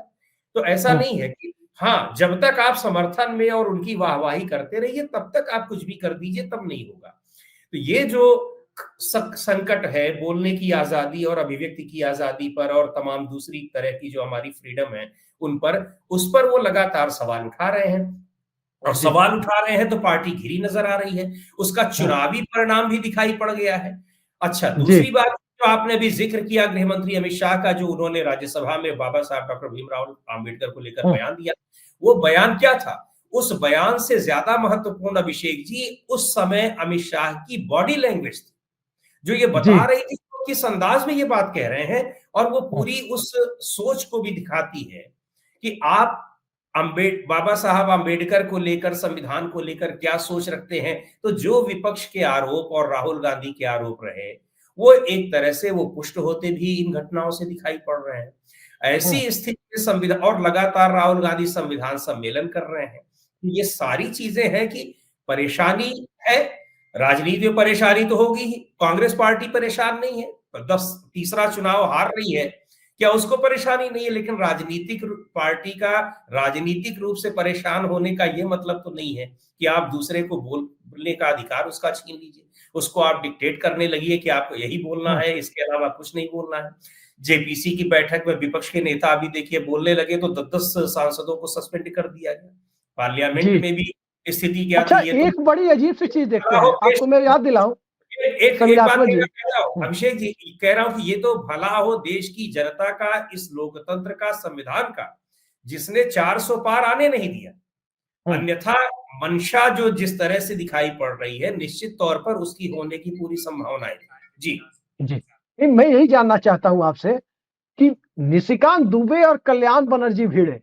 तो ऐसा नहीं है कि हाँ, जब तक आप समर्थन में और उनकी वाहवाही करते रहिए तब तक आप कुछ भी कर दीजिए, तब नहीं होगा। तो ये जो संकट है बोलने की आजादी और अभिव्यक्ति की आजादी पर और तमाम दूसरी तरह की जो हमारी फ्रीडम है उन पर, उस पर वो लगातार सवाल उठा रहे हैं, और सवाल उठा रहे हैं तो पार्टी घिरी नजर आ रही है, उसका चुनावी परिणाम भी दिखाई पड़ गया है। अच्छा, दूसरी बात जो आपने भी जिक्र किया गृह मंत्री अमित शाह का, जो उन्होंने राज्यसभा में बाबा साहब डॉक्टर भीमराव आंबेडकर को लेकर बयान दिया, वो बयान क्या था? उस बयान से ज्यादा महत्वपूर्ण अभिषेक जी उस समय अमित शाह की बॉडी लैंग्वेज थी, जो ये बता रही थी किस अंदाज में ये बात कह रहे हैं, और वो पूरी उस सोच को भी दिखाती है कि आप बाबा साहब आंबेडकर को लेकर, संविधान को लेकर क्या सोच रखते हैं। तो जो विपक्ष के आरोप और राहुल गांधी के आरोप रहे, वो एक तरह से वो पुष्ट होते भी इन घटनाओं से दिखाई पड़ रहे हैं। ऐसी स्थिति में संविधान, और लगातार राहुल गांधी संविधान सम्मेलन कर रहे हैं, ये सारी चीजें हैं कि परेशानी है। राजनीति में परेशानी तो होगी ही, कांग्रेस पार्टी परेशान नहीं है, 10 चुनाव हार रही है, क्या उसको परेशानी नहीं है? लेकिन राजनीतिक पार्टी का राजनीतिक रूप से परेशान होने का ये मतलब तो नहीं है कि आप दूसरे को बोलने का अधिकार उसका छीन लीजिए, उसको आप डिक्टेट करने लगिए कि आपको यही बोलना है, इसके अलावा कुछ नहीं बोलना है। जेपीसी की बैठक में विपक्ष के नेता अभी देखिए बोलने लगे तो 10 सांसदों को सस्पेंड कर दिया गया। पार्लियामेंट में भी स्थिति क्या थी? एक बड़ी अजीब सी चीज देखते हैं, आपको मैं याद दिलाऊं, एक बात संविदात्मक मैं जी। कह रहा हूँ अभिषेक जी, कह रहा हूँ कि ये तो भला हो देश की जनता का, इस लोकतंत्र का, संविधान का, जिसने 400 पार आने नहीं दिया। अन्यथा मंशा जो जिस तरह से दिखाई पड़ रही है, निश्चित तौर पर उसकी होने की पूरी संभावनाएं। जी जी, मैं यही जानना चाहता हूं आपसे कि निशिकांत दुबे और कल्याण बनर्जी भिड़े,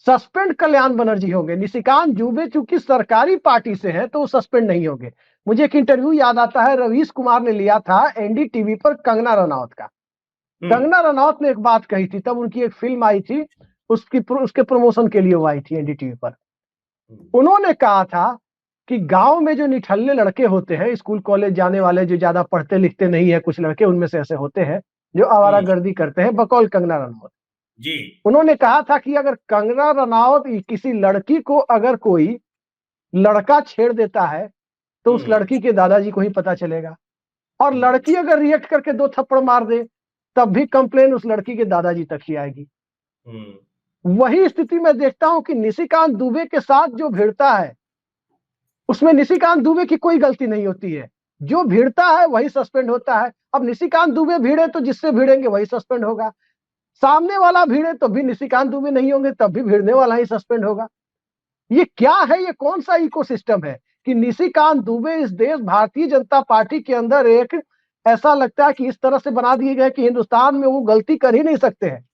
सस्पेंड कल्याण बनर्जी होंगे। निशिकांत दुबे चूंकि सरकारी पार्टी से हैं तो वो सस्पेंड नहीं होंगे। मुझे एक इंटरव्यू याद आता है, रवीश कुमार ने लिया था एनडीटीवी पर कंगना रनौत का। कंगना रनौत ने एक बात कही थी, तब उनकी एक फिल्म आई थी, उसके प्रमोशन के लिए वो आई थी एनडीटीवी पर। उन्होंने कहा था कि गांव में जो निठल्ले लड़के होते हैं, स्कूल कॉलेज जाने वाले, जो ज्यादा पढ़ते लिखते नहीं है, कुछ लड़के उनमें से ऐसे होते हैं जो आवारागर्दी करते हैं, बकौल कंगना रनौत जी। उन्होंने कहा था कि अगर कंगना रनौत किसी लड़की को, अगर कोई लड़का छेड़ देता है तो उस लड़की के दादाजी को ही पता चलेगा, और लड़की अगर रिएक्ट करके 2 थप्पड़ मार दे तब भी कंप्लेन उस लड़की के दादाजी तक ही आएगी। वही स्थिति मैं देखता हूं कि निशिकांत दुबे के साथ जो भिड़ता है उसमें निशिकांत दुबे की कोई गलती नहीं होती है, जो भिड़ता है वही सस्पेंड होता है। अब निशिकांत दुबे भिड़े तो जिससे भिड़ेंगे वही सस्पेंड होगा, सामने वाला भिड़े तो भी निशिकांत दुबे नहीं होंगे, तब भी भिड़ने वाला ही सस्पेंड होगा। ये क्या है, ये कौन सा इकोसिस्टम है कि निशिकांत दुबे इस देश भारतीय जनता पार्टी के अंदर एक ऐसा लगता है कि इस तरह से बना दिए गए कि हिंदुस्तान में वो गलती कर ही नहीं सकते हैं।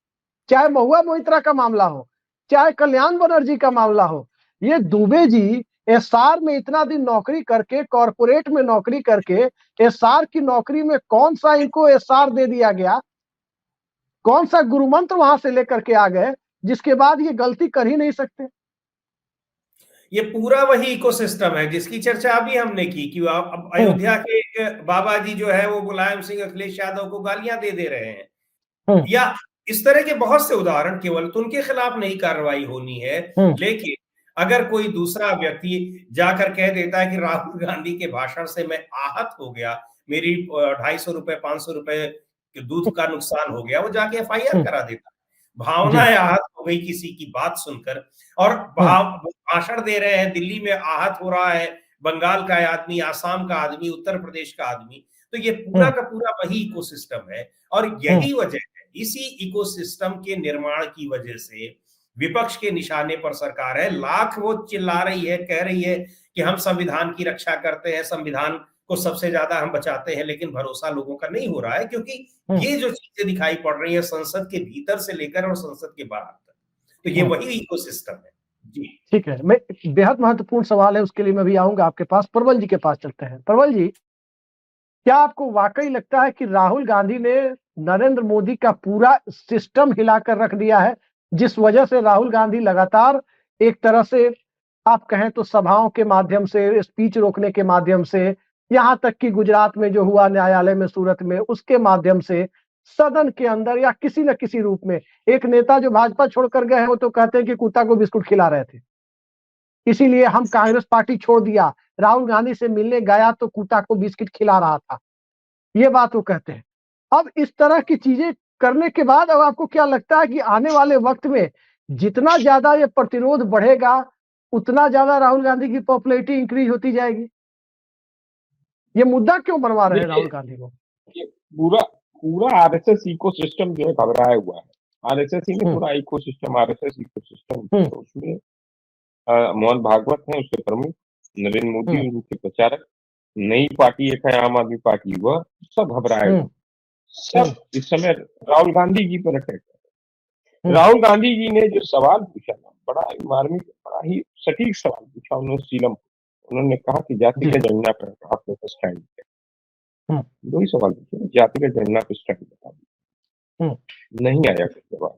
चाहे महुआ मोइत्रा का मामला हो, चाहे कल्याण बनर्जी का मामला हो, ये दुबे जी एसआर में इतना दिन नौकरी करके, कॉर्पोरेट में नौकरी करके, एसआर की नौकरी में कौन सा इनको एसआर दे दिया गया, कौन सा गुरु मंत्र वहां से लेकर के आ गए जिसके बाद ये गलती कर ही नहीं सकते। ये पूरा वही इकोसिस्टम है जिसकी चर्चा अभी हमने की कि अब अयोध्या के एक बाबा जी जो है वो मुलायम सिंह, अखिलेश यादव को गालियां दे रहे हैं, या इस तरह के बहुत से उदाहरण, केवल तो उनके खिलाफ नहीं कार्रवाई होनी है, लेकिन अगर कोई दूसरा व्यक्ति जाकर कह देता है कि राहुल गांधी के भाषण से मैं आहत हो गया, मेरी 250 रुपए 500 रुपए दूध का नुकसान हो गया, वो जाके एफआईआर करा देता। भावनाएं आहत हो गई किसी की बात सुनकर, और भाषण दे रहे हैं, दिल्ली में आहत हो रहा है बंगाल का आदमी, आसाम का आदमी, उत्तर प्रदेश का आदमी। तो ये पूरा का पूरा वही इकोसिस्टम है, और यही वजह है, इसी इकोसिस्टम के निर्माण की वजह से विपक्ष के निशाने पर सरकार है। लाख वो चिल्ला रही है, कह रही है कि हम संविधान की रक्षा करते हैं, संविधान को सबसे ज्यादा हम बचाते हैं, लेकिन भरोसा लोगों का नहीं हो रहा है, क्योंकि ये जो चीजें दिखाई पड़ रही है संसद के भीतर से लेकर और संसद के बाहर तक, तो ये वही इकोसिस्टम है। जी ठीक है, मैं बेहद महत्वपूर्ण सवाल है, उसके लिए मैं भी आऊंगा आपके पास। प्रबल जी के पास चलते हैं। प्रबल जी, क्या आपको वाकई लगता है कि राहुल गांधी ने नरेंद्र मोदी का पूरा सिस्टम हिलाकर रख दिया है, जिस वजह से राहुल गांधी लगातार एक तरह से आप कहें तो सभाओं के माध्यम से, स्पीच रोकने के माध्यम से, यहां तक कि गुजरात में जो हुआ न्यायालय में, सूरत में, उसके माध्यम से सदन के अंदर या किसी न किसी रूप में, एक नेता जो भाजपा छोड़कर गए हैं वो तो कहते हैं कि कुत्ता को बिस्कुट खिला रहे थे, इसीलिए हम कांग्रेस पार्टी छोड़ दिया, राहुल गांधी से मिलने गया तो कुत्ता को बिस्किट खिला रहा था, ये बात वो कहते हैं। अब इस तरह की चीजें करने के बाद अब आपको क्या लगता है कि आने वाले वक्त में जितना ज्यादा ये प्रतिरोध बढ़ेगा उतना ज्यादा राहुल गांधी की पॉपुलैरिटी इंक्रीज होती जाएगी? ये मुद्दा क्यों बनवा रहे हैं राहुल गांधी को? ये पूरा आरएसएस इकोसिस्टम जो है घबराया हुआ है। आरएसएस ही में पूरा इकोसिस्टम, आरएसएस इकोसिस्टम, तो उसमें मोहन भागवत है उसके प्रमुख, नरेंद्र मोदी उनके प्रचारक, नई पार्टी एक है आम आदमी पार्टी, वह सब घबराए हुए, सब इस समय राहुल गांधी जी पर अटैक कर। राहुल गांधी जी ने जो सवाल पूछा ना, बड़ा मार्मिक, बड़ा ही सटीक सवाल पूछा उन्होंने सीएम, उन्होंने कहा कि जातिगत जनगणना पर आपने स्टैंड किया, दो ही सवाल पूछे, जातिगत जनगणना पर स्टैंड बता दिया, नहीं आया कोई जवाब।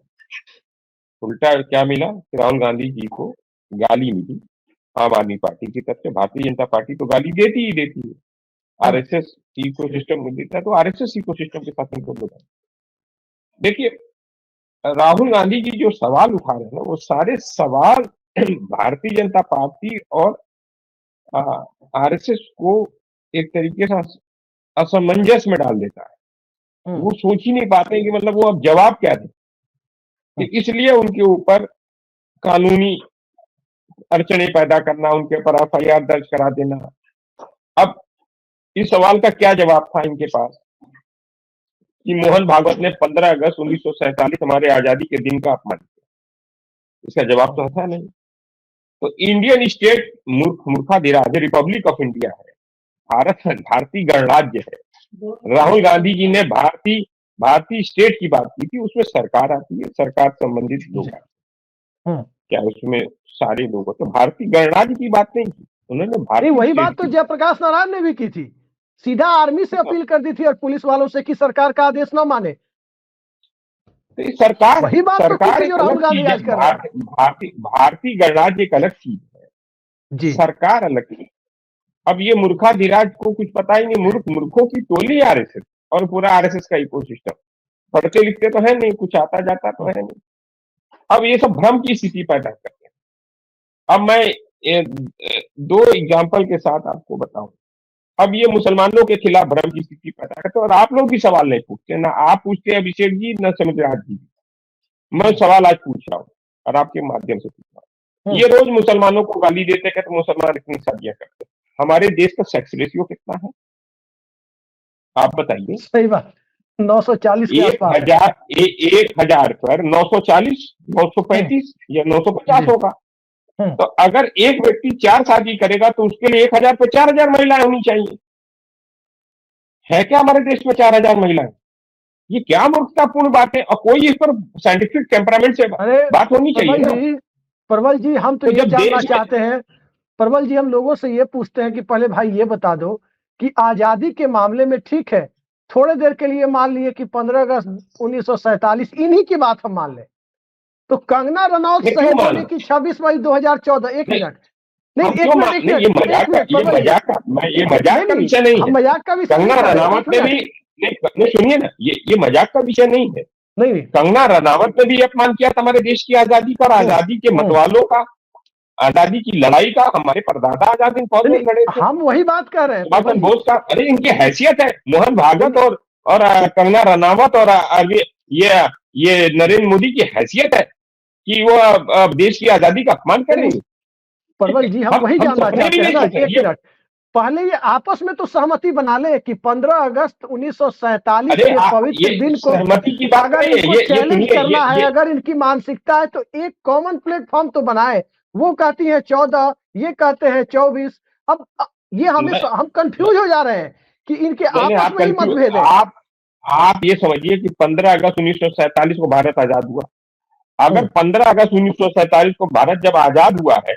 उल्टा क्या मिला कि राहुल गांधी जी को गाली मिली आम आदमी पार्टी की तरफ से। भारतीय जनता पार्टी तो गाली देती ही देती है, आरएसएस इकोसिस्टम में देता है, तो आरएसएस इकोसिस्टम के साथ इनको बोला। देखिए, राहुल गांधी जी जो सवाल उठा रहे हैं वो सारे सवाल भारतीय जनता पार्टी और आरएसएस को एक तरीके से असमंजस में डाल देता है। वो सोच ही नहीं पाते कि मतलब वो अब जवाब क्या दे, इसलिए उनके ऊपर कानूनी अड़चने पैदा करना, उनके ऊपर एफआईआर दर्ज करा देना। अब इस सवाल का क्या जवाब था इनके पास कि मोहन भागवत ने 15 अगस्त 1947 हमारे आजादी के दिन का अपमान किया? इसका जवाब तो था नहीं। तो इंडियन स्टेट मूर्खाधिराज रिपब्लिक ऑफ इंडिया है, भारतीय गणराज्य है। राहुल गांधी जी ने भारतीय स्टेट की बात की थी, उसमें सरकार आती है, सरकार संबंधित लोग आते हैं, क्या उसमें सारे लोग, तो भारतीय गणराज्य की बात नहीं की उन्होंने। भारतीय वही बात तो जयप्रकाश नारायण ने भी की थी, सीधा आर्मी से अपील कर दी थी और पुलिस वालों से कि सरकार का आदेश न माने। तो सरकार वही बात सरकार तो जो राहुल गांधी आज कर रहे हैं। भारतीय गणराज्य एक अलग चीज है, सरकार अलग चीज। अब ये मूर्खाधिराज को कुछ पता ही नहीं, मूर्खों की टोली आरएसएस और पूरा आरएसएस का इकोसिस्टम, पढ़ते लिखते तो है नहीं, कुछ आता जाता तो है नहीं। अब ये सब भ्रम की स्थिति पैदा करते हैं। अब मैं 2 एग्जाम्पल के साथ आपको बताऊं। अब ये मुसलमानों के खिलाफ भ्रम की स्थिति पैदा करते और आप लोग भी सवाल नहीं पूछते, ना आप पूछते अभिषेक जी, ना समुद्राज जी। मैं सवाल आज पूछ रहा हूँ और आपके माध्यम से पूछ रहा हूँ। ये रोज मुसलमानों को गाली देते कहते मुसलमान इतनी शादियां करते, हमारे देश का सेक्स रेशियो कितना है आप बताइए? सही बात, 940 के आसपास। 1000 पर 940, 935 या 950 होगा। तो अगर एक व्यक्ति 4 शादी करेगा तो उसके लिए 1000 पे 4000 महिलाएं होनी चाहिए। है क्या हमारे देश में 4000 महिलाएं? ये क्या मूर्खतापूर्ण बात है, और कोई इस पर साइंटिफिक टेम्परामेंट से बात होनी चाहिए। प्रबल जी हम तो ये जानना चाहते हैं, प्रबल जी हम लोगों से ये पूछते हैं कि पहले भाई ये बता दो कि आजादी के मामले में ठीक है, थोड़े देर के लिए मान लिए कि 15 अगस्त 1947 इन्हीं की बात हम मान लें, तो कंगना रनौत शहीद होने की 26 मई 2014, एक मिनट नहीं, एक मिनट, ये मजाक का विषय नहीं है। मजाक का विषय, कंगना रनावत ने भी नहीं, सुनिए ना, ये मजाक का विषय नहीं है। नहीं, कंगना रनावत ने भी अपमान किया था हमारे देश की आजादी का, आजादी के मतवालों का, आजादी की लड़ाई का। हमारे परदादा आजाद हिंद फौज में लड़े थे। हम वही बात कर रहे हैं बोस का। अरे इनकी हैसियत है, मोहन भागवत और कंगना रनावत और ये नरेंद्र मोदी की हैसियत है कि वो देश की आजादी का अपमान करेंगे। प्रबल जी हम वही जानना चाहते हैं ना, एक मिनट पहले ये आपस में तो सहमति बना ले कि 15 अगस्त 1947 के पवित्र दिन को सहमति की बात अगर इनको चैलेंज करना है, अगर इनकी मानसिकता है तो एक कॉमन प्लेटफॉर्म तो बनाए। वो कहती है 14, ये कहते हैं 24। अब ये हम कंफ्यूज हो जा रहे हैं कि इनके आपस में ही मतभेद है। आप ये समझिए कि 15 अगस्त 1947 को भारत आजाद हुआ। अगर 15 अगस्त 1947 को भारत जब आजाद हुआ है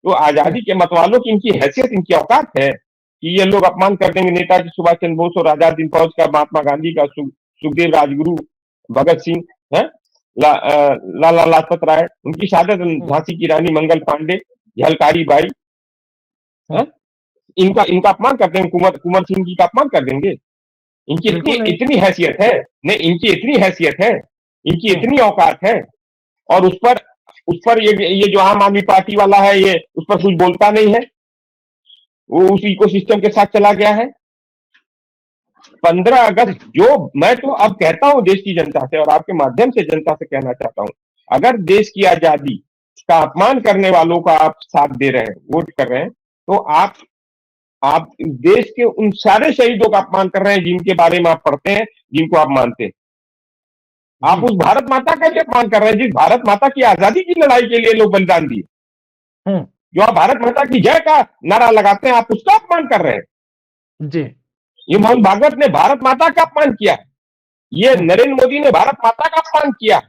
तो आजादी के मतवालों की इनकी हैसियत, इनकी औकात है कि ये लोग अपमान कर देंगे नेताजी सुभाष चंद्र बोस और आजाद हिंद फौज का, महात्मा गांधी का, सुखदेव राजगुरु, भगत सिंह, लाला लाजपत राय, उनकी शहादत, झांसी की रानी मंगल पांडे, झलकारी बाई, इनका अपमान कर देंगे, कुंवर सिंह जी का अपमान कर देंगे। इनकी इतनी हैसियत है, नहीं इनकी इतनी हैसियत है, इनकी इतनी औकात है, और उस पर ये जो आम आदमी पार्टी वाला है, ये उस पर कुछ बोलता नहीं है, वो उस इकोसिस्टम के साथ चला गया है। 15 अगस्त जो मैं तो अब कहता हूं देश की जनता से और आपके माध्यम से जनता से कहना चाहता हूं, अगर देश की आजादी का अपमान करने वालों का आप साथ दे रहे हैं, वोट कर रहे हैं, तो आप देश के उन सारे शहीदों का अपमान कर रहे हैं जिनके बारे में आप पढ़ते हैं, जिनको आप मानते हैं। आप उस भारत माता का भी अपमान कर रहे हैं जिस भारत माता की आजादी की लड़ाई के लिए लोग बलिदान दिए। जो आप भारत माता की जय का नारा लगाते हैं, आप उसका अपमान कर रहे हैं जी। ये मोहन भागवत ने भारत माता का अपमान किया, ये नरेंद्र मोदी ने भारत माता का अपमान किया,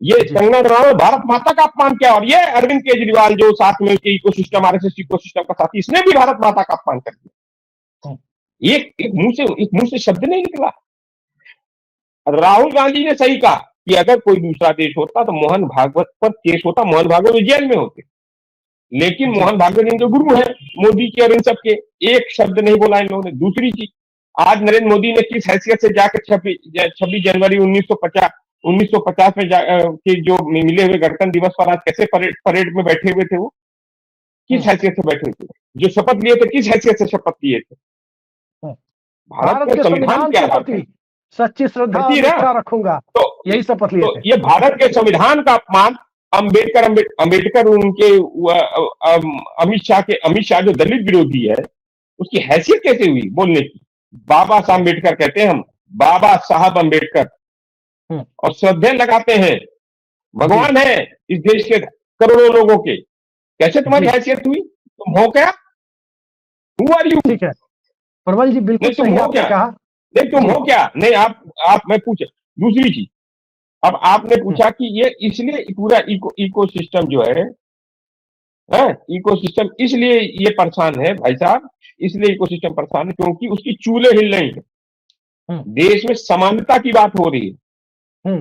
ये कंगना रनावत भारत माता का अपमान किया, और ये अरविंद केजरीवाल जो साथ में उसके इकोसिस्टम, आरएसएस इकोसिस्टम का साथी, इसने भी भारत माता का अपमान कर दिया। एक मुंह से शब्द नहीं निकला। राहुल गांधी ने सही कहा कि अगर कोई दूसरा देश होता तो मोहन भागवत पर केस होता, मोहन भागवत जेल में होते, लेकिन मोहन भागवत इनके गुरु हैं, मोदी के और इन सबके, एक शब्द नहीं बोला इन लोगों ने। दूसरी चीज, आज नरेंद्र मोदी ने किस हैसियत से जाकर 26 जनवरी 1950 में के जो मिले हुए गणतंत्र दिवस पर आज कैसे परेड में बैठे हुए थे, वो किस हैसियत से बैठे थे, जो शपथ लिए थे किस हैसियत से शपथ लिए थे? भारत के संविधान के आधार पर सच्ची श्रद्धा रखूंगा, तो यही शपथ लिए थे। ये भारत के संविधान का अपमान अंबेडकर उनके अमित शाह जो दलित विरोधी है, उसकी हैसियत कैसे हुई बोलने की? बाबा साहब अम्बेडकर कहते हैं हम, बाबा साहब अम्बेडकर, और श्रद्धे लगाते हैं, भगवान है इस देश के करोड़ों लोगों के। कैसे तुम्हारी हैसियत हुई? तुम हो क्या? Who are you? ठीक है प्रबल जी, बिल्कुल नहीं तुम सही हो आपने क्या? कहा। नहीं तुम हो क्या? नहीं आप मैं पूछ दूसरी चीज, अब आपने पूछा कि ये इसलिए पूरा इकोसिस्टम जो है, इकोसिस्टम इसलिए ये परेशान है भाई साहब, इसलिए इकोसिस्टम परेशान है क्योंकि उसकी चूल्हे हिल रही है। देश में समानता की बात हो रही है।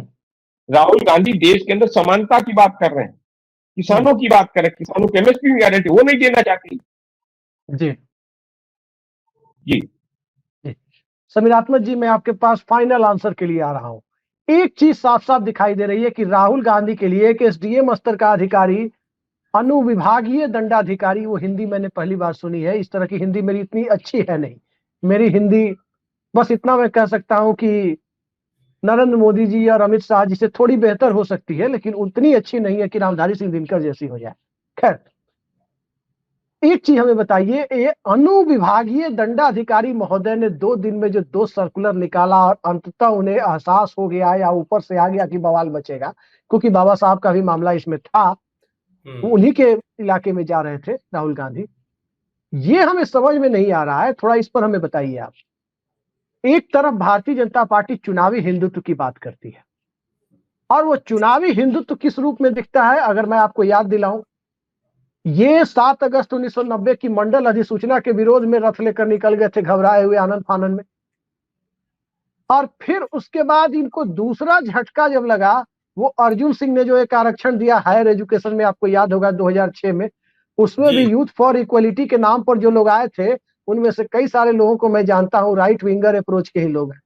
राहुल गांधी देश के अंदर समानता की बात कर रहे हैं, किसानों की बात कर रहे हैं, किसानों को एमएसपी की गारंटी वो नहीं देना चाहती। जी जी समीरात्मक जी, मैं आपके पास फाइनल आंसर के लिए आ रहा हूं। एक चीज साफ साफ दिखाई दे रही है कि राहुल गांधी के लिए एक एसडीएम स्तर का अधिकारी, अनुविभागीय दंडाधिकारी, वो हिंदी मैंने पहली बार सुनी है। इस तरह की हिंदी मेरी इतनी अच्छी है नहीं। मेरी हिंदी बस इतना मैं कह सकता हूं कि नरेंद्र मोदी जी और अमित शाह जी से थोड़ी बेहतर हो सकती है, लेकिन उतनी अच्छी नहीं है कि रामधारी सिंह दिनकर जैसी हो जाए। खैर, एक चीज हमें बताइए, ये अनुविभागीय दंडाधिकारी महोदय ने 2 दिन में जो 2 सर्कुलर निकाला और अंततः उन्हें एहसास हो गया या ऊपर से आ गया कि बवाल मचेगा, क्योंकि बाबा साहब का भी मामला इसमें था, उन्हीं के इलाके में जा रहे थे राहुल गांधी। ये हमें समझ में नहीं आ रहा है, थोड़ा इस पर हमें बताइए आप। एक तरफ भारतीय जनता पार्टी चुनावी हिंदुत्व की बात करती है, और वो चुनावी हिंदुत्व किस रूप में दिखता है अगर मैं आपको याद दिलाऊं, ये 7 अगस्त 1990 की मंडल अधिसूचना के विरोध में रथ लेकर निकल गए थे घबराए हुए आनंद फानन में। और फिर उसके बाद इनको दूसरा झटका जब लगा, वो अर्जुन सिंह ने जो एक आरक्षण दिया हायर एजुकेशन में, आपको याद होगा 2006 में, उसमें भी यूथ फॉर इक्वलिटी के नाम पर जो लोग आए थे, उनमें से कई सारे लोगों को मैं जानता हूं, राइट विंगर अप्रोच के ही लोग हैं।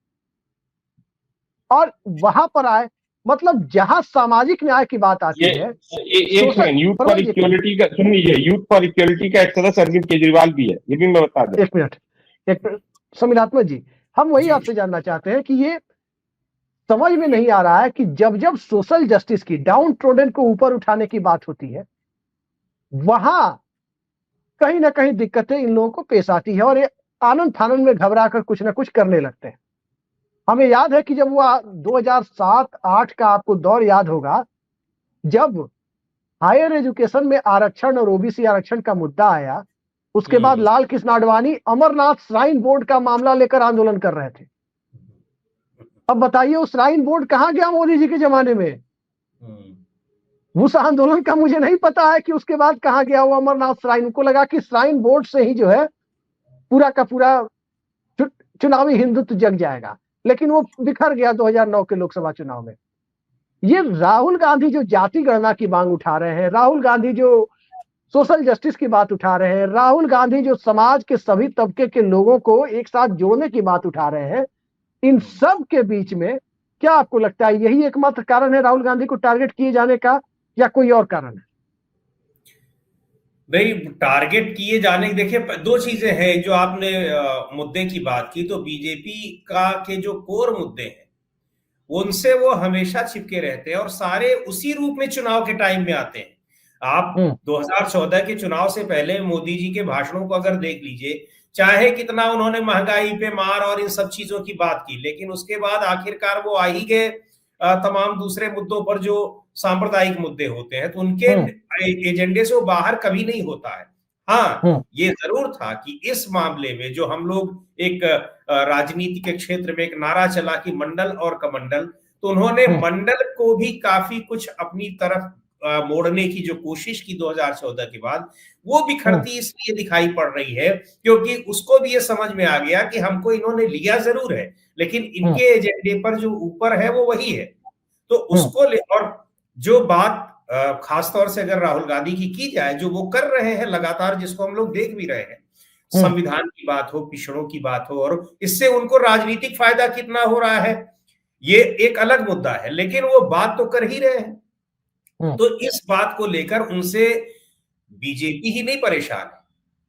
और वहां पर आए, मतलब जहां सामाजिक न्याय की बात आती है, एक सेकंड, यूथ फॉर इक्वलिटी का सुन लीजिए, यूथ फॉर इक्वलिटी का एक सदस्य अरविंद केजरीवाल भी है, ये भी मैं बता दूं। एक मिनट समीरात्मक जी, हम वही आपसे जानना चाहते हैं कि ये समझ में नहीं आ रहा है कि जब जब सोशल जस्टिस की, डाउन ट्रोडन को ऊपर उठाने की बात होती है, वहां कहीं ना कहीं दिक्कतें इन लोगों को पेश आती है और ये आनंद फानंद में घबरा कर कुछ ना कुछ करने लगते हैं। हमें याद है कि जब वो 2007-8 का आपको दौर याद होगा, जब हायर एजुकेशन में आरक्षण और ओबीसी आरक्षण का मुद्दा आया, उसके बाद लाल कृष्ण आडवाणी अमरनाथ श्राइन बोर्ड का मामला लेकर आंदोलन कर रहे थे। अब बताइए वो श्राइन बोर्ड कहां गया मोदी जी के जमाने में? उस आंदोलन का मुझे नहीं पता है कि उसके बाद कहां गया वो अमरनाथ श्राइन। उनको लगा कि श्राइन बोर्ड से ही जो है पूरा का पूरा चुनावी हिंदुत्व जग जाएगा, लेकिन वो बिखर गया 2009 के लोकसभा चुनाव में। ये राहुल गांधी जो जाति गणना की मांग उठा रहे हैं, राहुल गांधी जो सोशल जस्टिस की बात उठा रहे हैं, राहुल गांधी जो समाज के सभी तबके के लोगों को एक साथ जोड़ने की बात उठा रहे हैं, इन सब के बीच में क्या आपको लगता है यही एकमात्र कारण है राहुल गांधी को टारगेट किए जाने का, या कोई और कारण है? भाई, टारगेट किए जाने की देखिए 2 चीजें हैं। जो आपने मुद्दे की बात की, तो बीजेपी का के जो कोर मुद्दे हैं उनसे वो हमेशा चिपके रहते हैं और सारे उसी रूप में चुनाव के टाइम में आते हैं। आप 2014 के चुनाव से पहले मोदी जी के भाषणों को अगर देख लीजिए, चाहे कितना उन्होंने महंगाई पे मार और इन सब चीजों की बात की, लेकिन उसके बाद आखिरकार वो आ ही गए तमाम दूसरे मुद्दों पर जो सांप्रदायिक मुद्दे होते हैं, तो उनके एजेंडे से वो बाहर कभी नहीं होता है। हाँ, ये जरूर था कि इस मामले में जो हम लोग एक राजनीति के क्षेत्र में एक नारा चला कि मंडल और कमंडल, तो उन्होंने मंडल को भी काफी कुछ अपनी तरफ मोड़ने की जो कोशिश की 2014 के बाद, वो बिखरती इसलिए दिखाई पड़ रही है क्योंकि उसको भी ये समझ में आ गया कि हमको इन्होंने लिया जरूर है, लेकिन इनके एजेंडे पर जो ऊपर है वो वही है। तो उसको और जो बात खासतौर से अगर राहुल गांधी की जाए, जो वो कर रहे हैं लगातार, जिसको हम लोग देख भी रहे हैं, संविधान की बात हो, पिछड़ों की बात हो, और इससे उनको राजनीतिक फायदा कितना हो रहा है ये एक अलग मुद्दा है, लेकिन वो बात तो कर ही रहे हैं। तो इस बात को लेकर उनसे बीजेपी ही नहीं परेशान है,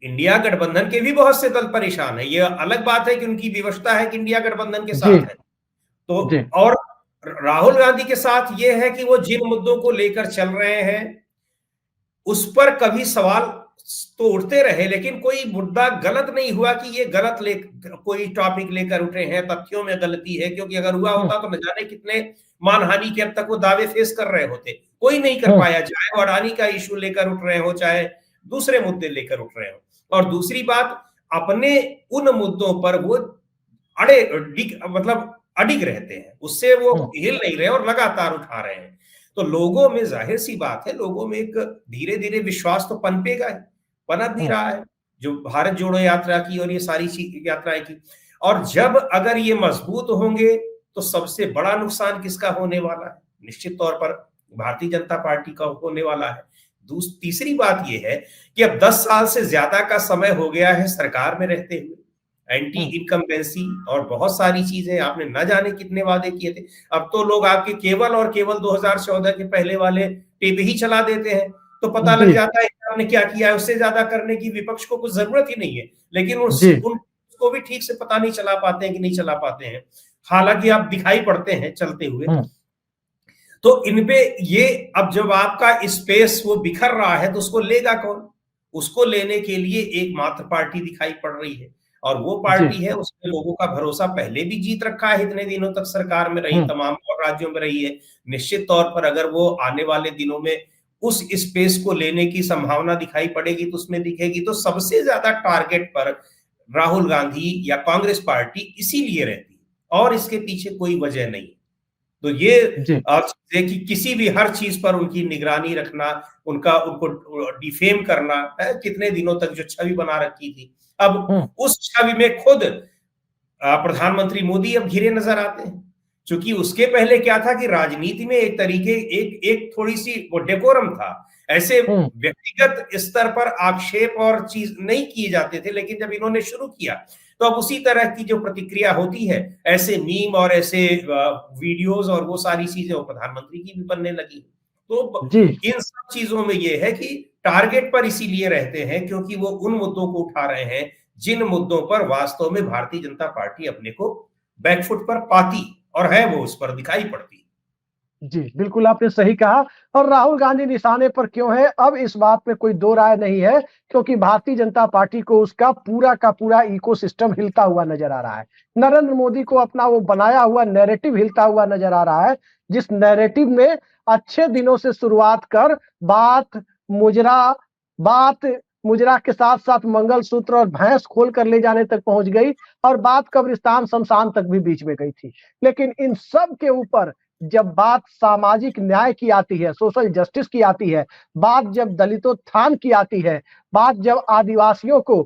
इंडिया गठबंधन के भी बहुत से दल परेशान है। ये अलग बात है कि उनकी विवशता है कि इंडिया गठबंधन के साथ है, तो और राहुल गांधी के साथ ये है कि वो जिन मुद्दों को लेकर चल रहे हैं उस पर कभी सवाल तो उठते रहे, लेकिन कोई मुद्दा गलत नहीं हुआ कि ये गलत कोई टॉपिक लेकर उठे हैं, तथ्यों में गलती है, क्योंकि अगर हुआ होता तो न जाने कितने मानहानि के अब तक वो दावे फेस कर रहे होते। कोई नहीं कर पाया, चाहे वो अडानी का इशू लेकर उठ रहे हो, चाहे दूसरे मुद्दे लेकर उठ रहे हो। और दूसरी बात, अपने उन मुद्दों पर वो मतलब अडिग रहते हैं, उससे वो हिल नहीं रहे और लगातार उठा रहे हैं। तो लोगों में जाहिर सी बात है, लोगों में एक धीरे धीरे विश्वास तो पनपेगा ही, पनप भी रहा है, जो भारत जोड़ो यात्रा की और ये सारी यात्राएं की। और जब अगर ये मजबूत होंगे तो सबसे बड़ा नुकसान किसका होने वाला है? निश्चित तौर पर भारतीय जनता पार्टी का होने वाला है। तीसरी बात यह है कि अब 10 साल से ज्यादा का समय हो गया है सरकार में रहते हुए, एंटी इनकम्बेंसी और बहुत सारी चीजें, आपने न जाने कितने वादे किए थे। अब तो लोग आपके केवल और केवल 2014 के पहले वाले टेप ही चला देते हैं, तो पता लग जाता है कि आपने क्या किया है। उससे ज्यादा करने की विपक्ष को कुछ जरूरत ही नहीं है, लेकिन उनको भी ठीक से पता नहीं चला पाते हैं कि नहीं चला पाते हैं, हालांकि आप दिखाई पड़ते हैं चलते हुए। तो इनपे ये अब जब आपका स्पेस वो बिखर रहा है तो उसको लेगा कौन? उसको लेने के लिए एकमात्र पार्टी दिखाई पड़ रही है, और वो पार्टी है, उसने लोगों का भरोसा पहले भी जीत रखा है, इतने दिनों तक सरकार में रही, तमाम और राज्यों में रही है। निश्चित तौर पर अगर वो आने वाले दिनों में उस स्पेस को लेने की संभावना दिखाई पड़ेगी तो उसमें दिखेगी। तो सबसे ज्यादा टारगेट पर राहुल गांधी या कांग्रेस पार्टी इसीलिए रहती है, और इसके पीछे कोई वजह नहीं। तो ये कि किसी भी हर चीज पर उनकी निगरानी रखना, उनको डिफेम करना है, कितने दिनों तक जो छवि बना रखी थी, अब उस छवि में खुद प्रधानमंत्री मोदी अब घिरे नजर आते हैं। क्योंकि उसके पहले क्या था कि राजनीति में एक तरीके एक थोड़ी सी वो डेकोरम था, ऐसे व्यक्तिगत स्तर पर आक्षेप और चीज नहीं किए जाते थे, लेकिन जब इन्होंने शुरू किया तो अब उसी तरह की जो प्रतिक्रिया होती है, ऐसे मीम और ऐसे वीडियोस और वो सारी चीजें वो प्रधानमंत्री की भी बनने लगी। तो इन सब चीजों में ये है कि टारगेट पर इसीलिए रहते हैं क्योंकि वो उन मुद्दों को उठा रहे हैं जिन मुद्दों पर वास्तव में भारतीय जनता पार्टी अपने को बैकफुट पर पाती और है, वो उस पर दिखाई पड़ती। जी बिल्कुल, आपने सही कहा। और राहुल गांधी निशाने पर क्यों है, अब इस बात में कोई दो राय नहीं है, क्योंकि भारतीय जनता पार्टी को उसका पूरा का पूरा इकोसिस्टम हिलता हुआ नजर आ रहा है। नरेंद्र मोदी को अपना वो बनाया हुआ नैरेटिव हिलता हुआ नजर आ रहा है, जिस नैरेटिव में अच्छे दिनों से शुरुआत कर बात मुजरा के साथ साथ मंगलसूत्र और भैंस खोल कर ले जाने तक पहुंच गई, और बात कब्रिस्तान शमशान तक भी बीच में गई थी। लेकिन इन सब के ऊपर जब बात सामाजिक न्याय की आती है, सोशल जस्टिस की आती है, बात जब दलितोत्थान की आती है, बात जब आदिवासियों को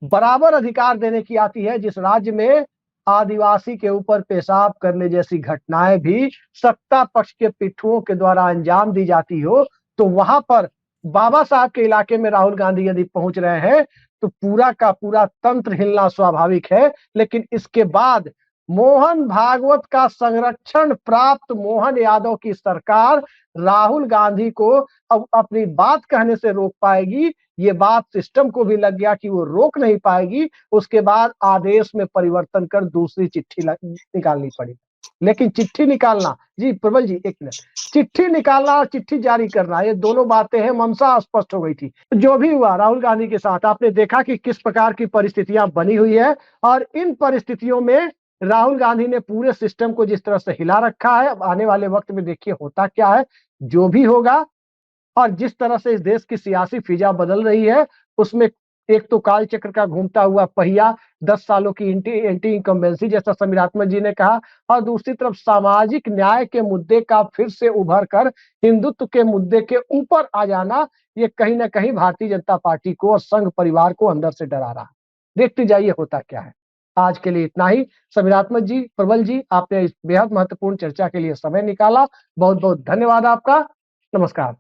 बराबर अधिकार देने की आती है, जिस राज्य में आदिवासी के ऊपर पेशाब करने जैसी घटनाएं भी सत्ता पक्ष के पिट्ठुओं के द्वारा अंजाम दी जाती हो, तो वहां पर बाबा साहब के इलाके में राहुल गांधी यदि पहुंच रहे हैं तो पूरा का पूरा तंत्र हिलना स्वाभाविक है। लेकिन इसके बाद मोहन भागवत का संरक्षण प्राप्त मोहन यादव की सरकार राहुल गांधी को अब अपनी बात कहने से रोक पाएगी। ये बात सिस्टम को भी लग गया कि वो रोक नहीं पाएगी। उसके बाद आदेश में परिवर्तन कर दूसरी चिट्ठी निकालनी पड़ेगी। लेकिन चिट्ठी निकालना, जी प्रबल जी एक मिनट, चिट्ठी निकालना और चिट्ठी जारी करना, ये दोनों बातें हैं, मंशा स्पष्ट हो गई थी। जो भी हुआ राहुल गांधी के साथ, आपने देखा कि किस प्रकार की परिस्थितियां बनी हुई है, और इन परिस्थितियों में राहुल गांधी ने पूरे सिस्टम को जिस तरह से हिला रखा है। अब आने वाले वक्त में देखिए होता क्या है, जो भी होगा, और जिस तरह से इस देश की सियासी फिजा बदल रही है, उसमें एक तो काल चक्र का घूमता हुआ पहिया, 10 सालों की एंटी इनकम्बेंसी जैसा समीरात्मक जी ने कहा, और दूसरी तरफ सामाजिक न्याय के मुद्दे का फिर से उभर कर हिंदुत्व के मुद्दे के ऊपर आ जाना, ये कहीं ना कहीं भारतीय जनता पार्टी को और संघ परिवार को अंदर से डरा रहा है। देखते जाइए होता क्या है। आज के लिए इतना ही। समीरात्मक जी, प्रबल जी, आपने इस बेहद महत्वपूर्ण चर्चा के लिए समय निकाला, बहुत बहुत धन्यवाद आपका। नमस्कार।